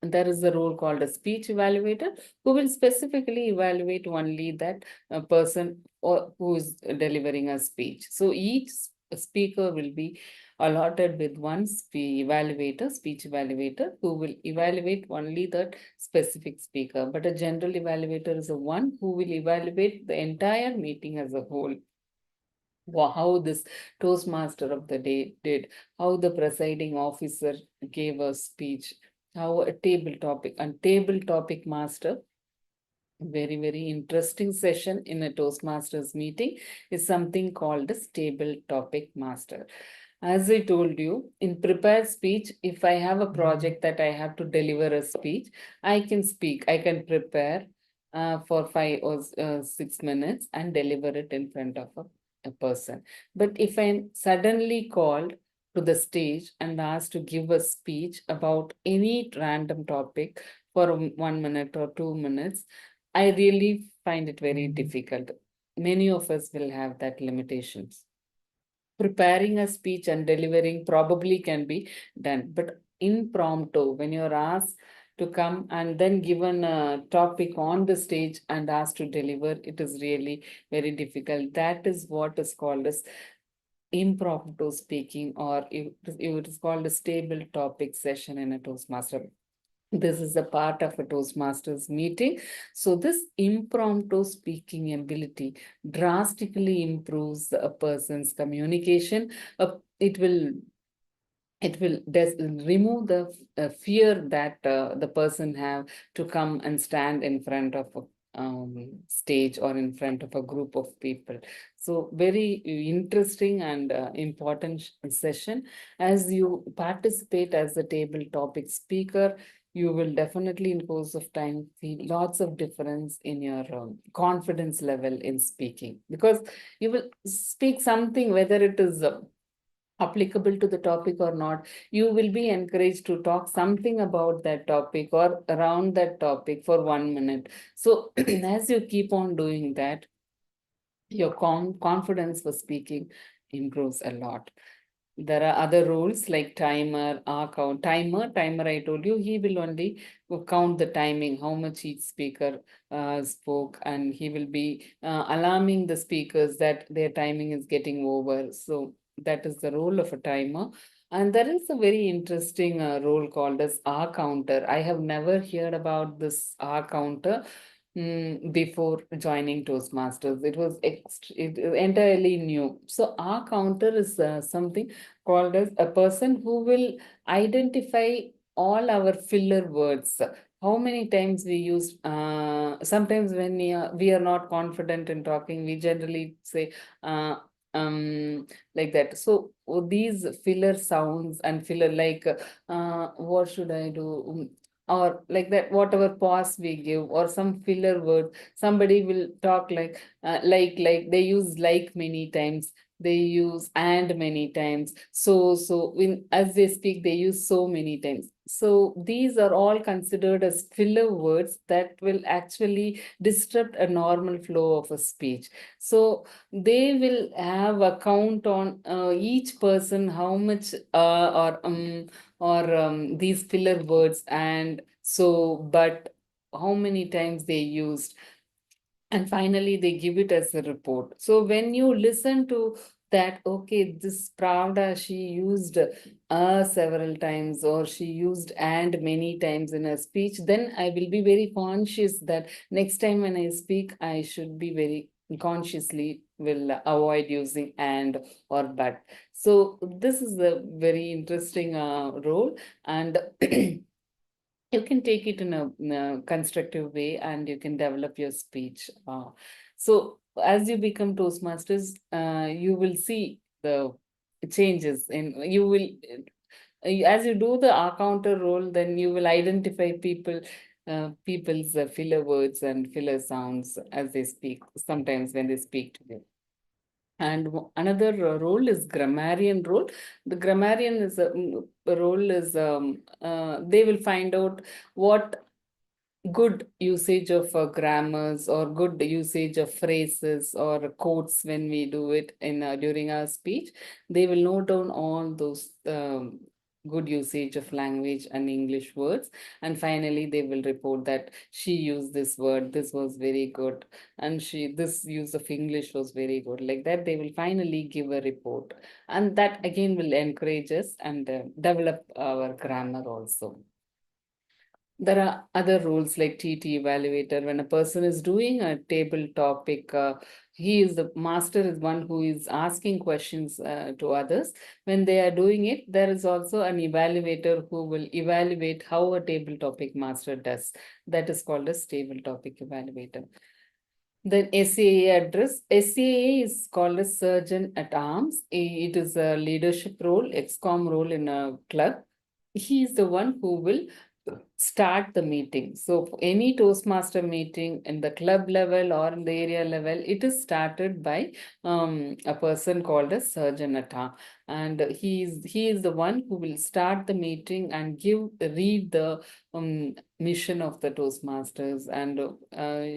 There is a role called a speech evaluator who will specifically evaluate only that person or who is delivering a speech. So each speaker will be allotted with one speech evaluator who will evaluate only that specific speaker. But a general evaluator is the one who will evaluate the entire meeting as a whole. How this Toastmaster of the day did, how the presiding officer gave a speech, how a table topic master. Very, very interesting session in a Toastmasters meeting is something called as table topic master. As I told you, in prepared speech, if I have a project that I have to deliver a speech, I can speak, I can prepare for 5 or 6 minutes and deliver it in front of a person. But if I'm suddenly called to the stage and asked to give a speech about any random topic for 1 minute or 2 minutes, I really find it very difficult. Many of us will have that limitations. Preparing a speech and delivering probably can be done, but impromptu, when you're asked to come and then given a topic on the stage and asked to deliver, it is really very difficult. That is what is called as impromptu speaking, or it is called a stable topic session in a Toastmaster. This is a part of a Toastmasters meeting. So this impromptu speaking ability drastically improves a person's communication. It will remove the fear that the person have to come and stand in front of a stage or in front of a group of people. So very interesting and important session. As you participate as a table topic speaker, you will definitely in course of time feel lots of difference in your confidence level in speaking, because you will speak something, whether it is applicable to the topic or not, you will be encouraged to talk something about that topic or around that topic for 1 minute. So as you keep on doing that, your confidence for speaking improves a lot. There are other rules like timer, count. Timer, I told you, he will only count the timing, how much each speaker spoke, and he will be alarming the speakers that their timing is getting over. So that is the role of a timer. And there is a very interesting role called as counter. I have never heard about this counter before joining Toastmasters. It was entirely new. So our counter is something called as a person who will identify all our filler words. How many times we use, sometimes when we are not confident in talking, we generally say, like that. So these filler sounds and filler like, what should I do? Or like that, whatever pause we give, or some filler word, somebody will talk like they use like many times, they use and many times, so when as they speak they use so many times. So these are all considered as filler words that will actually disrupt a normal flow of a speech. So they will have a count on each person, how much or these filler words, and so but how many times they used, and finally they give it as a report. So when you listen to that, okay, this Pravda, she used several times, or she used and many times in her speech, then I will be very conscious that next time when I speak, I should be very consciously will avoid using and or but. So this is a very interesting role, and you can take it in a constructive way, and you can develop your speech. So as you become Toastmasters, you will see the changes in you will as you do the counter role, then you will identify people's filler words and filler sounds as they speak, sometimes when they speak to you. And another role is grammarian role. The grammarian is a role is they will find out what good usage of grammars or good usage of phrases or quotes when we do it in during our speech. They will note down all those good usage of language and English words, and finally they will report that she used this word, this was very good, and this use of English was very good. Like that, they will finally give a report, and that again will encourage us and develop our grammar also. There are other rules like TT evaluator. When a person is doing a table topic, the master is one who is asking questions to others. When they are doing it, there is also an evaluator who will evaluate how a table topic master does. That is called as table topic evaluator. Then SAA address. SAA is called a surgeon at arms. It is a leadership role, excom role in a club. He is the one who will start the meeting. So for any Toastmaster meeting in the club level or in the area level, it is started by a person called a surgeon at arms. And he is the one who will start the meeting and read the mission of the Toastmasters, and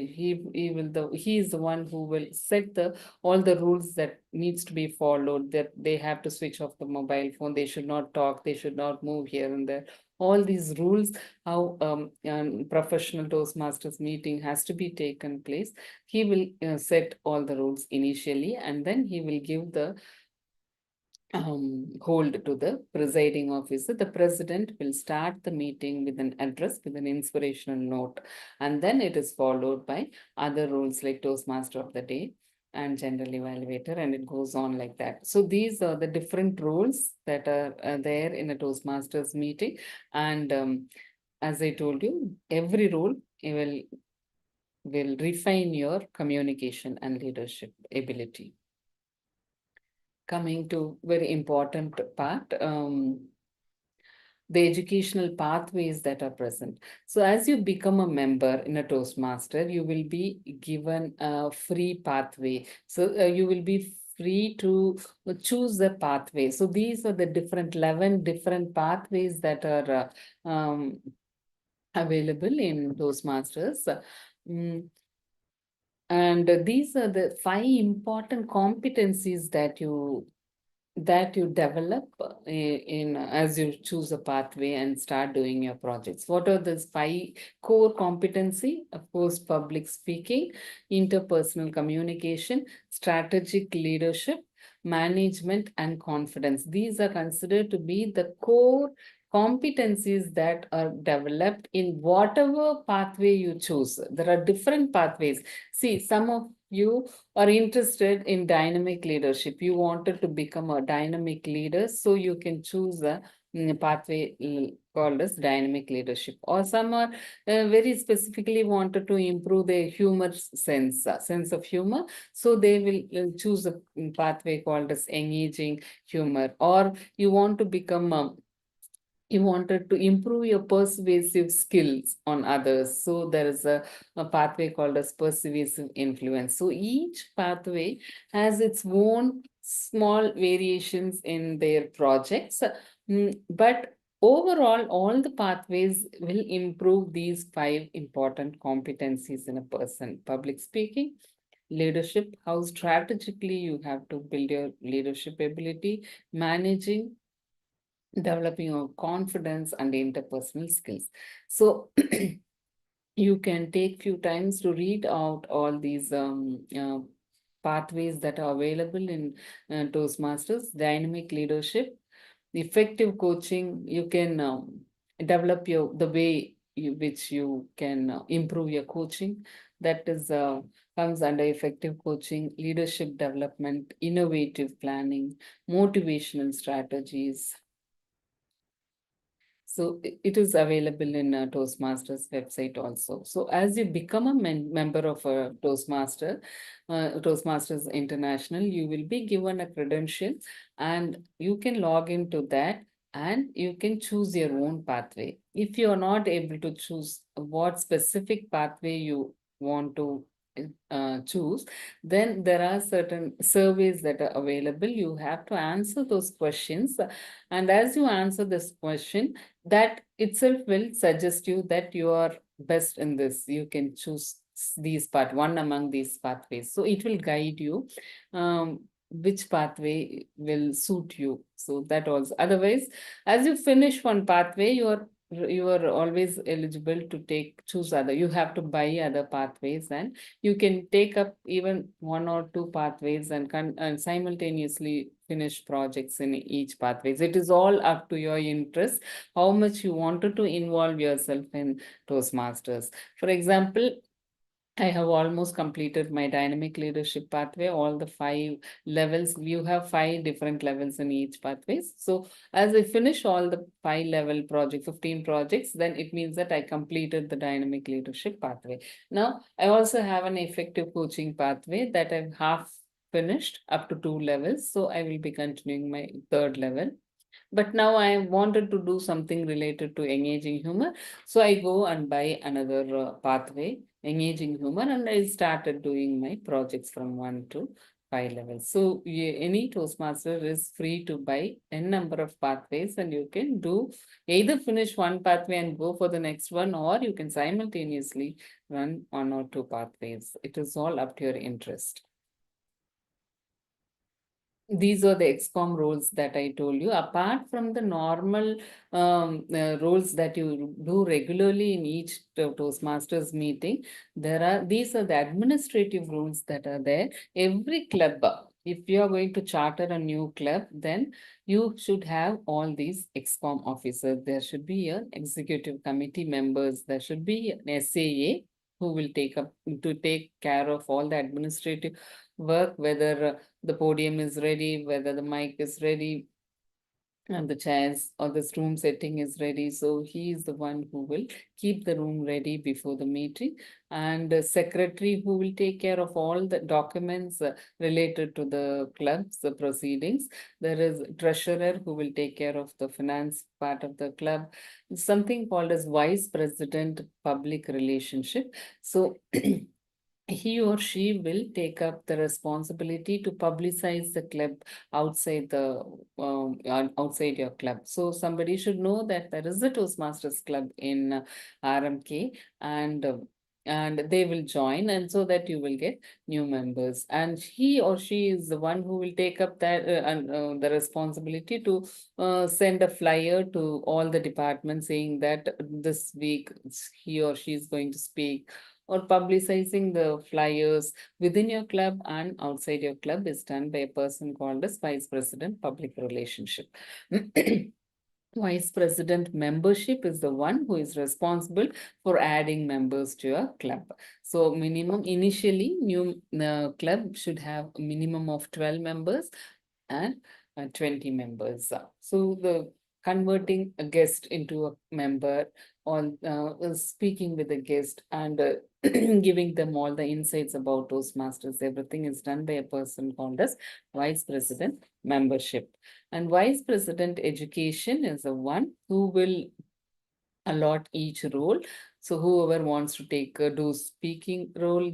he is the one who will set all the rules that needs to be followed, that they have to switch off the mobile phone, they should not talk, they should not move here and there. All these rules, how professional Toastmasters meeting has to be taken place. He will set all the rules initially, and then he will give the hold to the presiding officer. The president will start the meeting with an address, with an inspirational note, and then it is followed by other rules like Toastmaster of the Day and General Evaluator, and it goes on like that. So these are the different roles that are there in a Toastmasters meeting. And as I told you, every role will refine your communication and leadership ability. Coming to very important part, the educational pathways that are present. So as you become a member in a Toastmaster, you will be given a free pathway. So you will be free to choose the pathway. So these are the 11 different pathways that are available in Toastmasters. And these are the 5 important competencies that you develop as you choose a pathway and start doing your projects. What are those 5 core competency? Of course, public speaking, interpersonal communication, strategic leadership, management, and confidence. These are considered to be the core competencies that are developed in whatever pathway you choose. There are different pathways. See, some of you are interested in dynamic leadership. You wanted to become a dynamic leader, so you can choose a pathway called as dynamic leadership. Or some are very specifically wanted to improve their humor sense of humor, so they will choose a pathway called as engaging humor. Or you want to become you wanted to improve your persuasive skills on others. So there is a pathway called as persuasive influence. So each pathway has its own small variations in their projects. But overall, all the pathways will improve these 5 important competencies in a person: public speaking, leadership, how strategically you have to build your leadership ability, managing, developing your confidence, and interpersonal skills. So you can take few times to read out all these pathways that are available in Toastmasters. Dynamic leadership, effective coaching. You can develop the way which you can improve your coaching. That is comes under effective coaching. Leadership development, innovative planning, motivational strategies. So it is available in Toastmasters website also. So as you become a member of a Toastmasters International, you will be given a credential, and you can log into that, and you can choose your own pathway. If you are not able to choose what specific pathway you want to choose, then there are certain surveys that are available. You have to answer those questions. And as you answer this question, that itself will suggest you that you are best in this. You can choose these one among these pathways. So it will guide you which pathway will suit you. So that also. Otherwise, as you finish one pathway, you are always eligible to choose other. You have to buy other pathways, and you can take up even one or two pathways and simultaneously finish projects in each pathways. It is all up to your interest, how much you wanted to involve yourself in Toastmasters. For example, I have almost completed my dynamic leadership pathway, all the 5 levels. You have 5 different levels in each pathways. So as I finish all the 5-level project, 15 projects, then it means that I completed the dynamic leadership pathway. Now, I also have an effective coaching pathway that I've half finished up to 2 levels. So I will be continuing my 3rd level. But now I wanted to do something related to engaging humor. So I go and buy another pathway, engaging humor, and I started doing my projects from 1 to 5 levels. So any Toastmaster is free to buy n number of pathways, and you can do either finish one pathway and go for the next one, or you can simultaneously run 1 or 2 pathways. It is all up to your interest. These are the XCOM roles that I told you. Apart from the normal roles that you do regularly in each Toastmasters meeting, these are the administrative roles that are there. Every club, if you are going to charter a new club, then you should have all these XCOM officers. There should be an executive committee members. There should be an SAA who will take care of all the administrative work, whether the podium is ready, whether the mic is ready, and the chairs or this room setting is ready. So he is the one who will keep the room ready before the meeting, and the secretary who will take care of all the documents related to the club's the proceedings. There is treasurer who will take care of the finance part of the club. Something called as vice president public relationship. So he or she will take up the responsibility to publicize the club outside outside your club. So somebody should know that there is a Toastmasters club in RMK, and they will join, and so that you will get new members. And he or she is the one who will take up that the responsibility to send a flyer to all the departments saying that this week he or she is going to speak, or publicizing the flyers within your club and outside your club is done by a person called as Vice President Public Relationship. Vice President membership is the one who is responsible for adding members to your club. So initially, new club should have a minimum of 12 members and 20 members. So the converting a guest into a member, or speaking with the guest, and giving them all the insights about Toastmasters, everything is done by a person called as Vice President Membership. And Vice President Education is the one who will allot each role. So whoever wants to do speaking role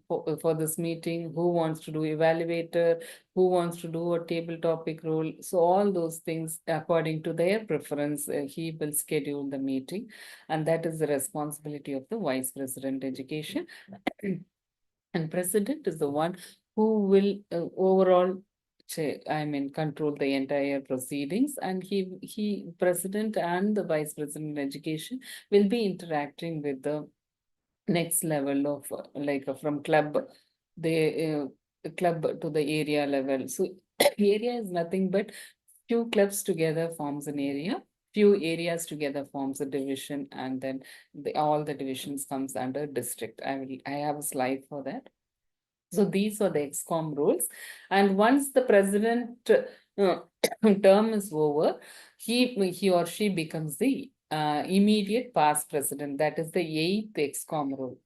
for this meeting, who wants to do evaluator, who wants to do a table topic role. So all those things according to their preference, he will schedule the meeting, and that is the responsibility of the Vice President Education. And President is the one who will overall control the entire proceedings, and he president and the Vice President Education will be interacting with the next level of from club, the club to the area level. So area is nothing but few clubs together forms an area, few areas together forms a division, and then all the divisions comes under district. I have a slide for that. So these are the XCOM rules. And once the president term is over, he or she becomes the immediate past president. That is the 8th XCOM rule.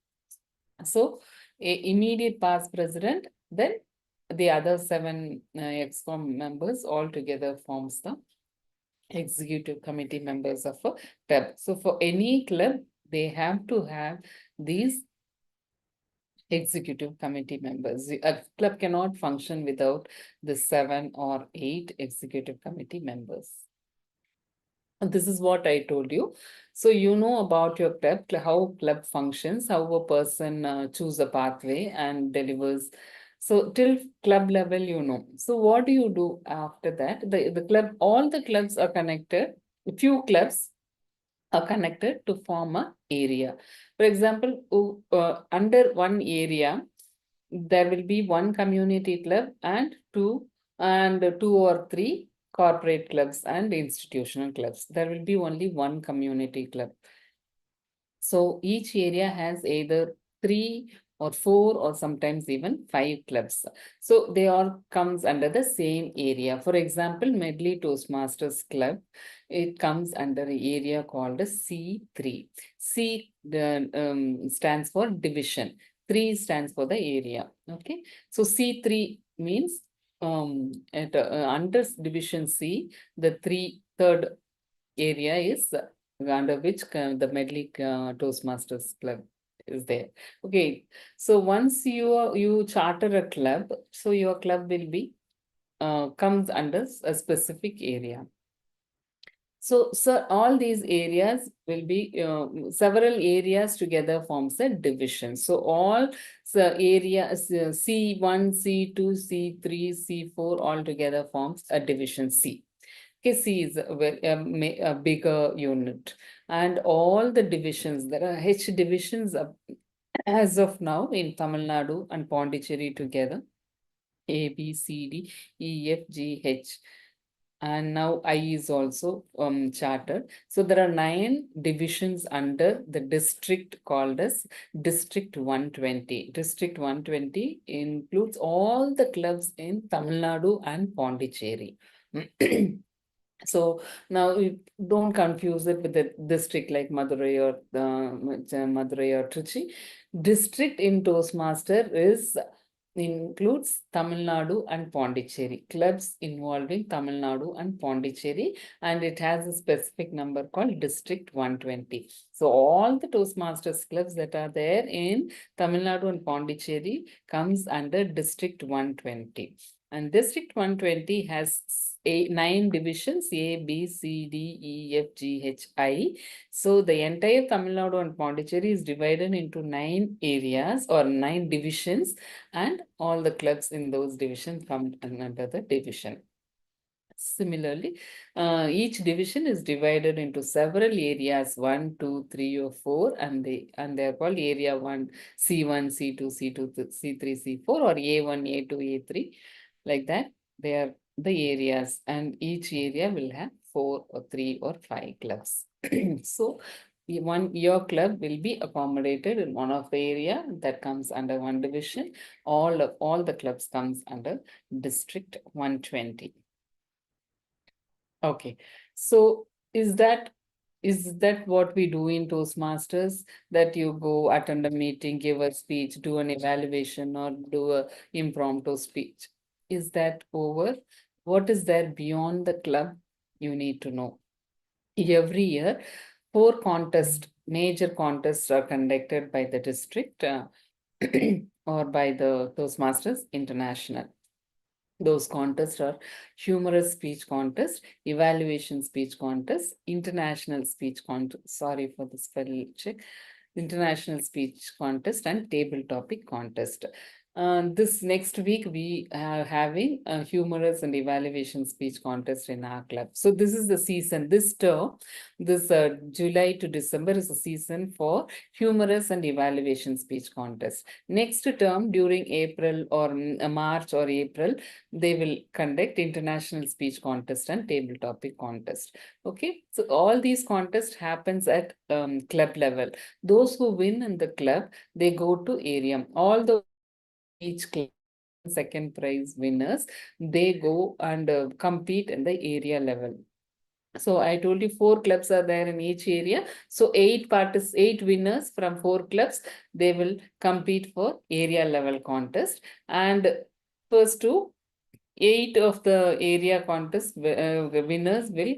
So immediate past president, then the other 7 XCOM members all together forms the executive committee members of a club. So for any club, they have to have these executive committee members. A club cannot function without the 7 or 8 executive committee members. And this is what I told you. So you know about your club, how club functions, how a person choose a pathway and delivers. So till club level, you know. So what do you do after that? The club, all the clubs are connected. A few clubs are connected to form a area. For example, under one area, there will be one community club and two or three corporate clubs and institutional clubs. There will be only one community club. So each area has either 3 or 4 or sometimes even 5 clubs. So they all comes under the same area. For example, Medley Toastmasters Club, it comes under an area called a C3. C stands for division. 3 stands for the area. Okay. So C3 means under division C, the third area is under which the Medley Toastmasters Club is there. Okay, so once you charter a club, so your club will be comes under a specific area. So all these areas will be several areas together forms a division. So all areas C1, C2, C3, C4 all together forms a division C. C is a bigger unit, and all the divisions, there are H divisions as of now in Tamil Nadu and Pondicherry together, A, B, C, D, E, F, G, H. And now I is also chartered. So there are 9 divisions under the district called as District 120. District 120 includes all the clubs in Tamil Nadu and Pondicherry. So now you don't confuse it with the district like Madurai or Trichy. District in Toastmaster includes Tamil Nadu and Pondicherry. Clubs involving Tamil Nadu and Pondicherry, and it has a specific number called District 120. So all the Toastmasters clubs that are there in Tamil Nadu and Pondicherry comes under District 120. And District 120 has 9 divisions, A, B, C, D, E, F, G, H, I. So the entire Tamil Nadu and Pondicherry is divided into 9 areas or 9 divisions, and all the clubs in those divisions come under the division. Similarly, each division is divided into several areas, 1, 2, 3, or 4, and they're called area 1, C1, C2, C2, C3, C4, or A1, A2, A3, like that. They are the areas, and each area will have 4 or 3 or 5 clubs. So your club will be accommodated in one of the area that comes under one division. All the clubs comes under District 120. Okay, so is that what we do in Toastmasters? That you go attend a meeting, give a speech, do an evaluation, or do a impromptu speech? Is that over? What is there beyond the club? You need to know. Every year, 4 contests, major contests are conducted by the district or by the Toastmasters International. Those contests are humorous speech contest, evaluation speech contest, international speech contest, sorry for the spell check, international speech contest, and table topic contest. This next week, we are having a humorous and evaluation speech contest in our club. So this is the season. This term, this July to December is the season for humorous and evaluation speech contest. Next term, during April or March or April, they will conduct international speech contest and table topic contest. Okay, so all these contests happens at club level. Those who win in the club, they go to area. All the each club second prize winners, they go and compete in the area level. So I told you 4 clubs are there in each area. So 8 winners from 4 clubs, they will compete for area level contest. And first to 8 of the area contest winners will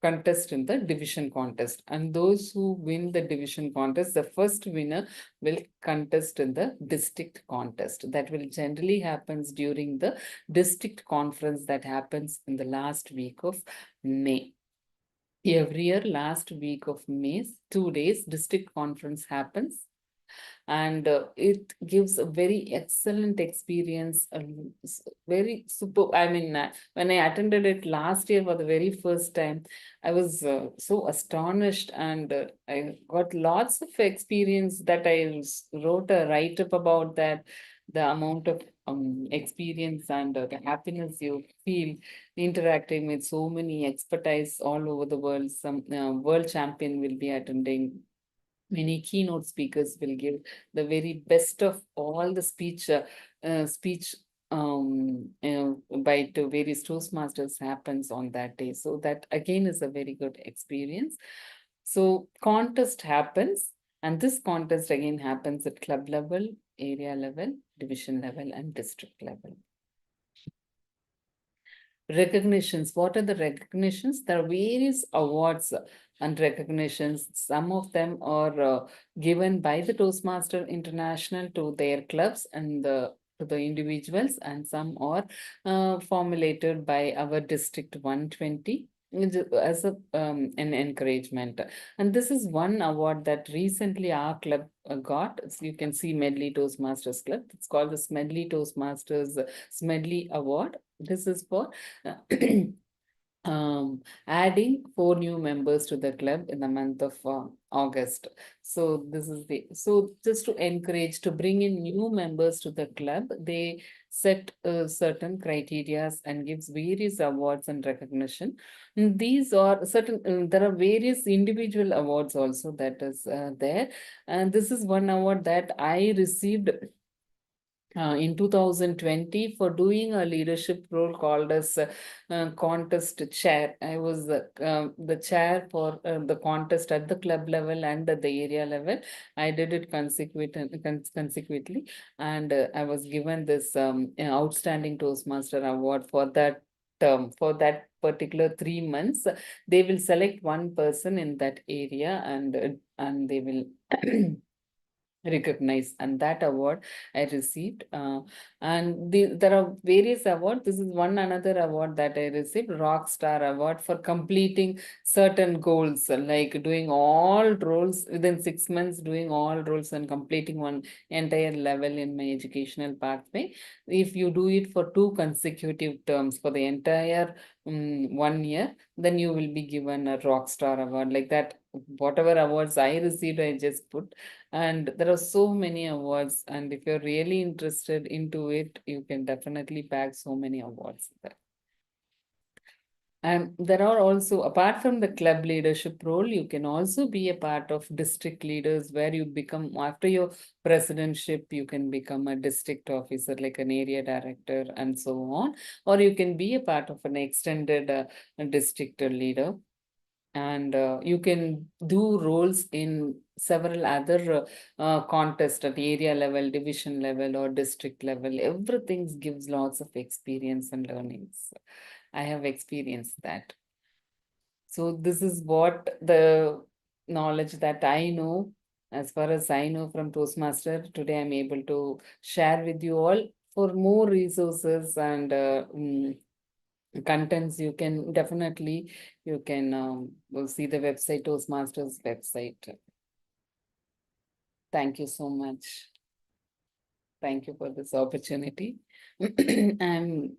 contest in the division contest, and those who win the division contest, the first winner will contest in the district contest. That will generally happens during the district conference that happens in the last week of May. Every year, last week of May, 2 days, district conference happens, and it gives a very excellent experience, very super. I mean, when I attended it last year for the very first time, I was so astonished, and I got lots of experience that wrote a write-up about that, the amount of experience and the happiness you feel interacting with so many expertise all over the world. Some world champion will be attending. Many keynote speakers will give the very best of all the speech by the various Toastmasters happens on that day. So that again is a very good experience. So contest happens, and this contest again happens at club level, area level, division level, and district level. Recognitions. What are the recognitions? There are various awards and recognitions. Some of them are given by the Toastmaster International to their clubs and to the individuals, and some are formulated by our District 120 as an encouragement. And this is one award that recently our club got. You can see Medley Toastmasters Club. It's called the Smedley Toastmasters Smedley Award. This is for adding 4 new members to the club in the month of August. So this is just to encourage to bring in new members to the club, they set certain criteria and gives various awards and recognition. And these are certain, there are various individual awards also that is there. And this is one award that I received in 2020 for doing a leadership role called as contest chair. I was the chair for the contest at the club level and at the area level. I did it consecutively, and I was given this outstanding Toastmaster award for that term, for that particular 3 months. They will select one person in that area, and they will recognize, and that award I received. And there are various awards. This is one another award that I received, Rock Star Award, for completing certain goals, like doing all roles within 6 months, doing all roles and completing one entire level in my educational pathway. If you do it for 2 consecutive terms for the entire 1 year, then you will be given a Rock Star Award. Like that, whatever awards I received, I just put. And there are so many awards, and if you're really interested into it, you can definitely bag so many awards there. And there are also, apart from the club leadership role, you can also be a part of district leaders, where you become, after your presidentship, you can become a district officer, like an area director and so on. Or you can be a part of an extended district leader. And you can do roles in several other contests at area level, division level, or district level. Everything gives lots of experience and learnings. I have experienced that. So this is what the knowledge that I know, as far as I know from Toastmaster. Today I'm able to share with you all. For more resources and contents, you can definitely, you can see the website, Toastmasters website. Thank you so much. Thank you for this opportunity. And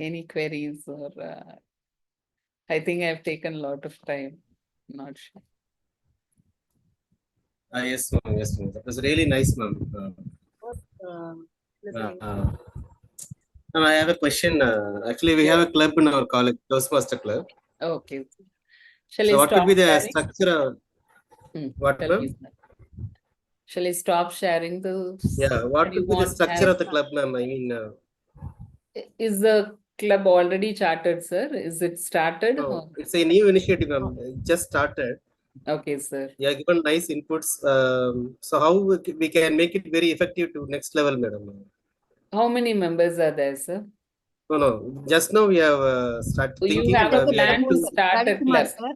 any queries, or I think I've taken a lot of time. Not sure. Yes, ma'am. Yes, ma'am. That was really nice, ma'am. Ma'am, I have a question. Actually, we have a club in our college, Toastmaster Club. Okay. Shall So, I what could stop be the sharing? structure of what, Tell ma'am? me, sir. Shall I stop sharing those? Yeah, Or what you could be the want to structure have of the club, ma'am? I mean, Is the club already chartered, sir? Is it started? no, Or- it's a new initiative, ma'am. It just started. Okay, sir. Yeah, given nice inputs. So, how we can make it very effective to next level, madam? How many members are there, sir? No. Just now we have started So you thinking. have a We are plan to to. start a Ravikumar club. sir.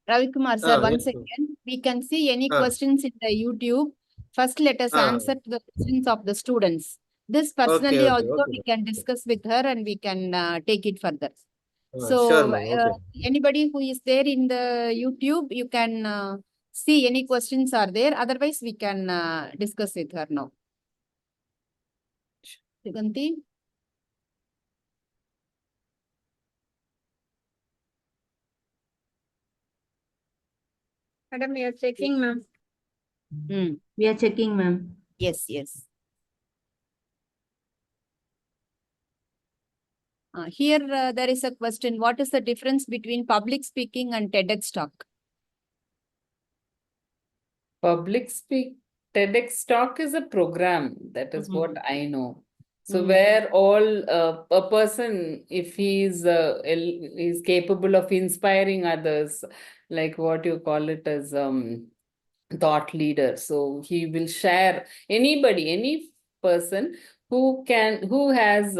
Ravikumar sir, Yes, one ma'am. second. We can see any Ah, questions in the YouTube. First, let us ah, answer to the questions of the students. This okay, personally okay, also okay. we can discuss with her and we can take it further. Sure, So, ma'am. Okay. anybody who is there in the YouTube, you can see any questions are there. Otherwise, we can discuss with her now. Suganti? Madam, we are checking, ma'am. We are checking, ma'am. Yes, yes. Here, there is a question. What is the difference between public speaking and TEDx talk? Public speak TEDx talk is a program. That is what I know. So Mm. where all a person, if he's is capable of inspiring others, like what you call it as thought leader. So he will share any person who has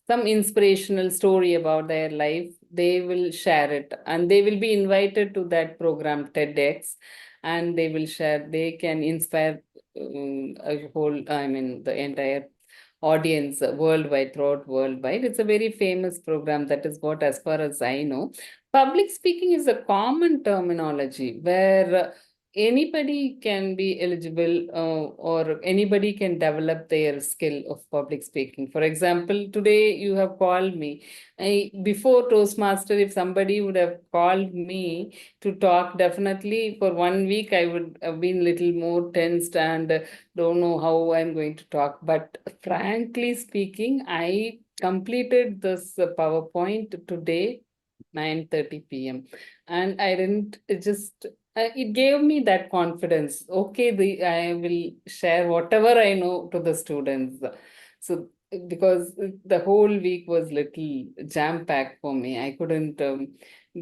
some inspirational story about their life. They will share it, and they will be invited to that program TEDx, and they will share. They can inspire a whole. I mean, the entire audience worldwide, throughout worldwide. It's a very famous program. That is what, as far as I know. Public speaking is a common terminology where anybody can be eligible or anybody can develop their skill of public speaking. For example, today you have called me. Before Toastmaster, if somebody would have called me to talk, definitely for 1 week I would have been little more tensed and don't know how I'm going to talk. But frankly speaking, I completed this PowerPoint today 9:30 p.m. and I didn't just it gave me that confidence. Okay, I will share whatever I know to the students. So because the whole week was little jam packed for me, I couldn't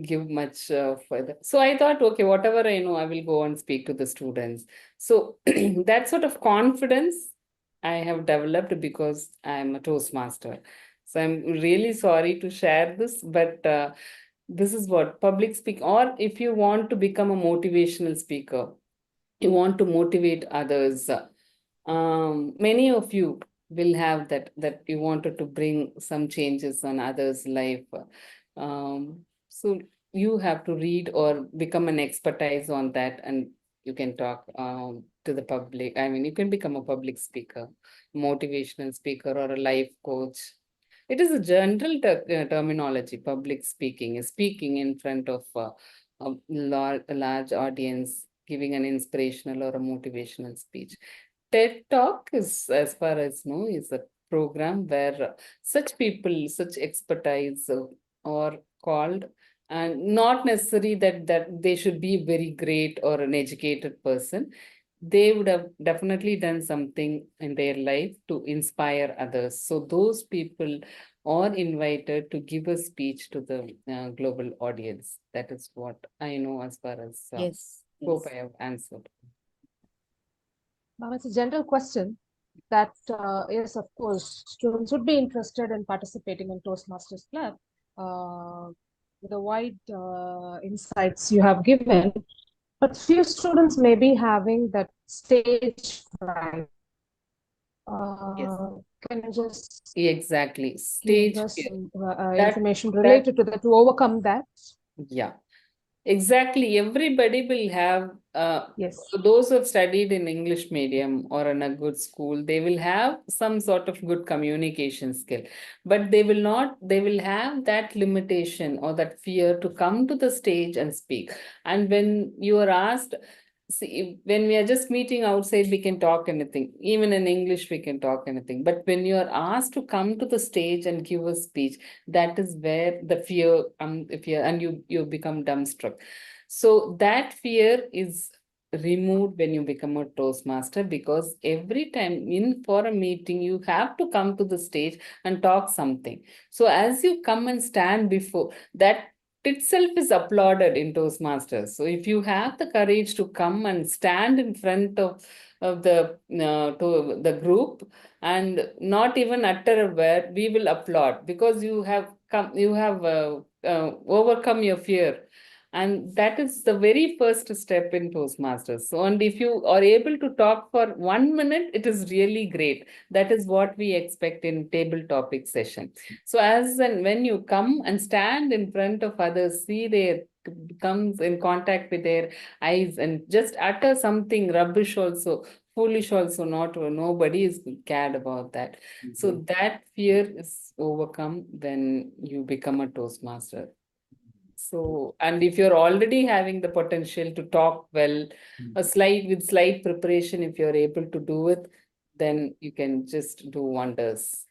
give much further. So I thought, okay, whatever I know, I will go and speak to the students. So that sort of confidence I have developed because I'm a Toastmaster. So I'm really sorry to share this, but this is what public speak, or if you want to become a motivational speaker, you want to motivate others. Many of you will have that you wanted to bring some changes on others' life. So you have to read or become an expertise on that, and you can talk to the public. I mean, you can become a public speaker, motivational speaker, or a life coach. It is a general terminology. Public speaking is speaking in front of a large audience, giving an inspirational or a motivational speech. TED Talk is, as far as know, is a program where such people, such expertise are called, and not necessary that they should be very great or an educated person. They would have definitely done something in their life to inspire others. So those people are invited to give a speech to the global audience. That is what I know, as far as Yes. hope I have answered. Ma'am, it's a general question that, yes, of course, students would be interested in participating in Toastmasters Club. With the wide insights you have given, but few students may be having that stage fright. Yes. Can you just Exactly. give Stage us fear. some That- information related to that to overcome that? Yeah, exactly. Everybody will have, Yes. those who have studied in English medium or in a good school, they will have some sort of good communication skill, but they will have that limitation or that fear to come to the stage and speak. And when you are asked, see, when we are just meeting outside, we can talk anything. Even in English, we can talk anything. But when you are asked to come to the stage and give a speech, that is where the fear, and you become dumbstruck. So that fear is removed when you become a Toastmaster, because every time in for a meeting, you have to come to the stage and talk something. So as you come and stand before that, itself is applauded in Toastmasters. So if you have the courage to come and stand in front of of the group and not even utter a word, we will applaud because you have overcome your fear. And that is the very first step in Toastmasters. So, and if you are able to talk for 1 minute, it is really great. That is what we expect in table topic session. So as and when you come and stand in front of others, see their comes in contact with their eyes and just utter something rubbish also, foolish also, nobody is cared about that. So that fear is overcome when you become a Toastmaster. So, and if you're already having the potential to talk well, with slight preparation, if you're able to do it, then you can just do wonders.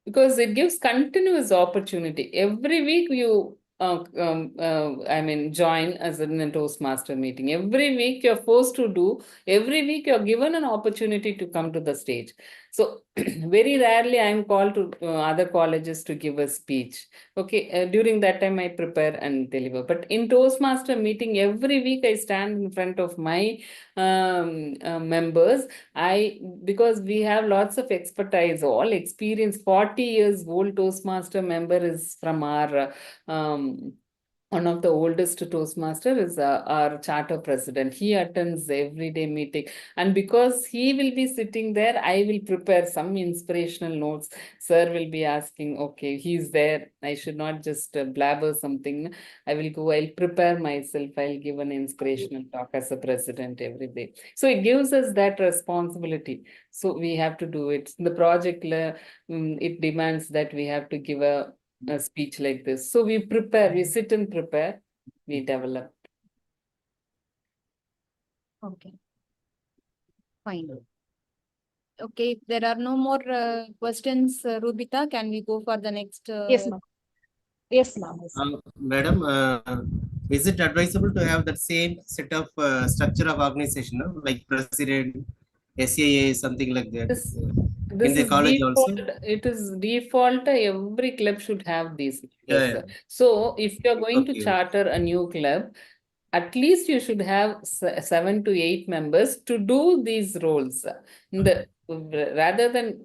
Because it gives continuous opportunity. Every week you join as in a Toastmaster meeting. Every week you're forced to do, every week you're given an opportunity to come to the stage. So very rarely I'm called to other colleges to give a speech. Okay, during that time I prepare and deliver. But in Toastmaster meeting, every week I stand in front of my members. Because we have lots of expertise, all experience, 40 years old Toastmaster member is from our one of the oldest Toastmaster is our charter president. He attends everyday meeting. And because he will be sitting there, I will prepare some inspirational notes. Sir will be asking, okay, he's there. I should not just blabber something. I'll prepare myself. I'll give an inspirational talk as a president every day. So it gives us that responsibility. So we have to do it. The project, it demands that we have to give a speech like this. So we prepare, we sit and prepare, we develop. Okay. Fine. Okay, if there are no more questions, Rubita, can we go for the next? Yes, ma'am. Yes, ma'am. Madam, is it advisable to have that same set of structure of organization, no? Like president, SAA, something like that? This in the is college default. also? It is default. Every club should have these. Yeah, yeah. So if you're going to Okay. charter a new club, at least you should have 7 to 8 members to do these roles. Rather than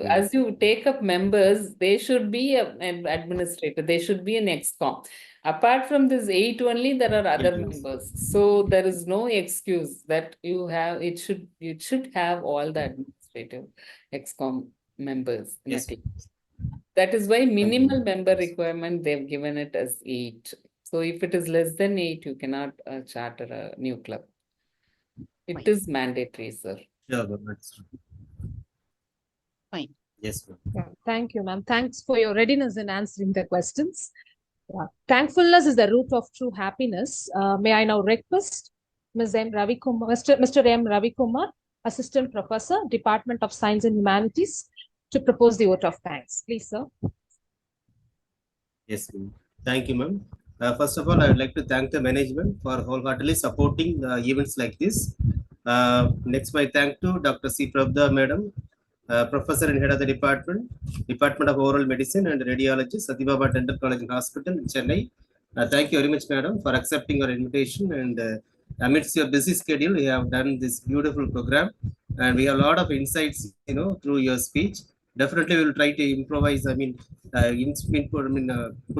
as you take up members, they should be an administrator. They should be an excom. Apart from this 8 only, there are other members. So there is no excuse that you have. It should have all the administrative excom members in a team. That is why minimal member requirement, they've given it as 8. So if it is less than 8, you cannot charter a new club. It is mandatory, sir. Sure, that's true. Fine. Yes, ma'am. Yeah, thank you, ma'am. Thanks for your readiness in answering the questions. Yeah. Thankfulness is the root of true happiness. May I now request Ms. M. Ravi Kumar, Mr. M. Ravi Kumar, Assistant Professor, Department of Science and Humanities, to propose the vote of thanks. Please, sir. Yes, ma'am. Thank you, ma'am. First of all, I would like to thank the management for wholeheartedly supporting events like this. Next, my thank to Dr. C. Pravda, madam, Professor and Head of the Department of Oral Medicine and Radiology, Sathiyabama Dental College and Hospital in Chennai. Thank you very much, madam, for accepting our invitation. And amidst your busy schedule, you have done this beautiful program. And we have a lot of insights, through your speech. Definitely, we will try to improvise. Put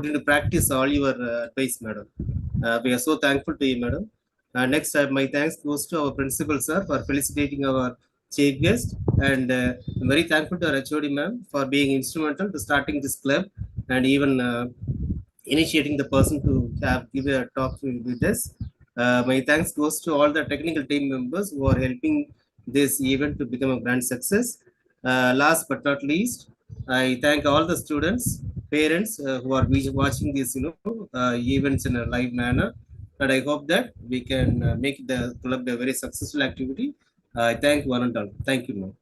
into practice all your advice, madam. We are so thankful to you, madam. Next, my thanks goes to our principal, sir, for felicitating our chief guest. And I'm very thankful to our HOD, ma'am, for being instrumental to starting this club and even initiating the person to give a talk with us. My thanks goes to all the technical team members who are helping this event to become a grand success. Last but not least, I thank all the students, parents who are watching these, events in a live manner. And I hope that we can make the club a very successful activity. I thank one and all. Thank you, ma'am.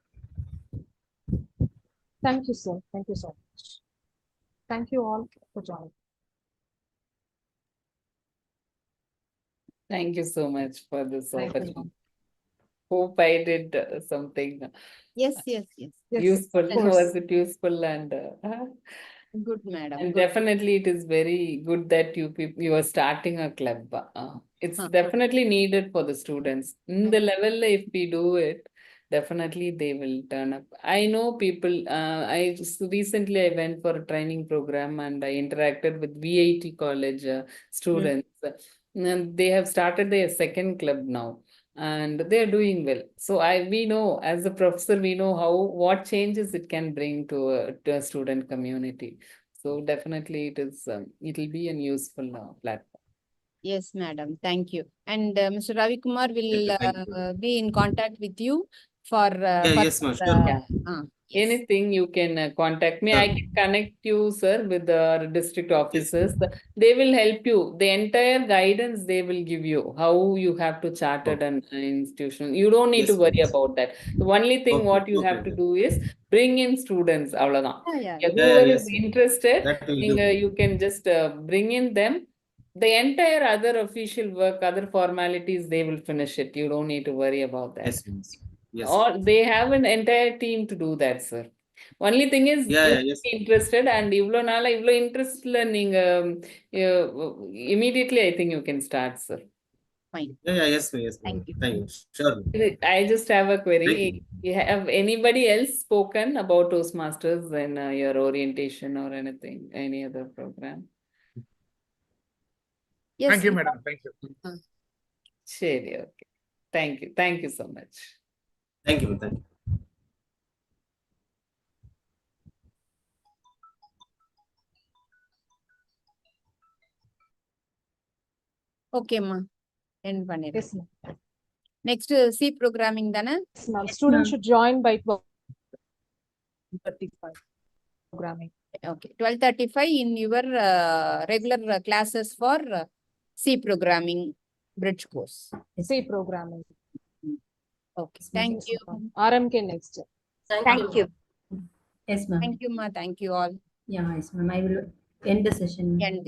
Thank you, sir. Thank you so much. Thank you all for joining. Thank you so much for this Thank you, opportunity. ma'am. Hope I did something Yes. Yes, useful. of course. Was it useful? And Good, madam. And Good. definitely it is very good that you are starting a club. It's Huh. definitely needed for the students. In the level, if we do it, definitely they will turn up. I know people, recently I went for a training program and I interacted with VIT college students. And they have started their second club now and they're doing well. So we know as a professor, we know what changes it can bring to a student community. So definitely it will be a useful platform. Yes, madam. Thank you. And Mr. Ravi Kumar will Thank you. be in contact with you for Yeah, yes, ma'am. Sure, ma'am. yes. Anything you can contact me. Sure. I can connect you, sir, with the district officers. They will help you. The entire guidance they will give you, how you have to chartered an institution. You don't need to Yes, worry ma'am. about that. The only thing Okay, what you okay, have to okay. do is bring in students. Avladhan. Yeah. Yeah, Yeah, yeah, whoever is yes. interested, That will do. you can just bring in them. The entire other official work, other formalities, they will finish it. You don't need to worry about that. Yes, yes. Yes. Or they have an entire team to do that, sir. Only thing is Yeah, you yeah, yes. be interested and ivlo interest learning immediately I think you can start, sir. Fine. Yeah, yeah, yes, ma'am. Yes, ma'am. Thank you. Thank you. Sure, ma'am. I just have a Thank query. you. Have anybody else spoken about Toastmasters in your orientation or anything, any other program? Yes. Thank you, madam. Thank you. Sure, okay. Thank you. Thank you so much. Thank you, ma'am. Thank you. Okay, ma. End பண்ணிடு. Yes, ma'am. Next C programming தானே? Yes, ma'am. Students ma'am. should join by 12:35 programming. Okay. 12:35 in your regular classes for C programming bridge course. C programming. Okay. Thank Yes, you. ma'am. RMK next. Thank you. Yes, ma'am. Thank you, ma. Thank you all. Yeah, yes, ma'am. I will end the session. End.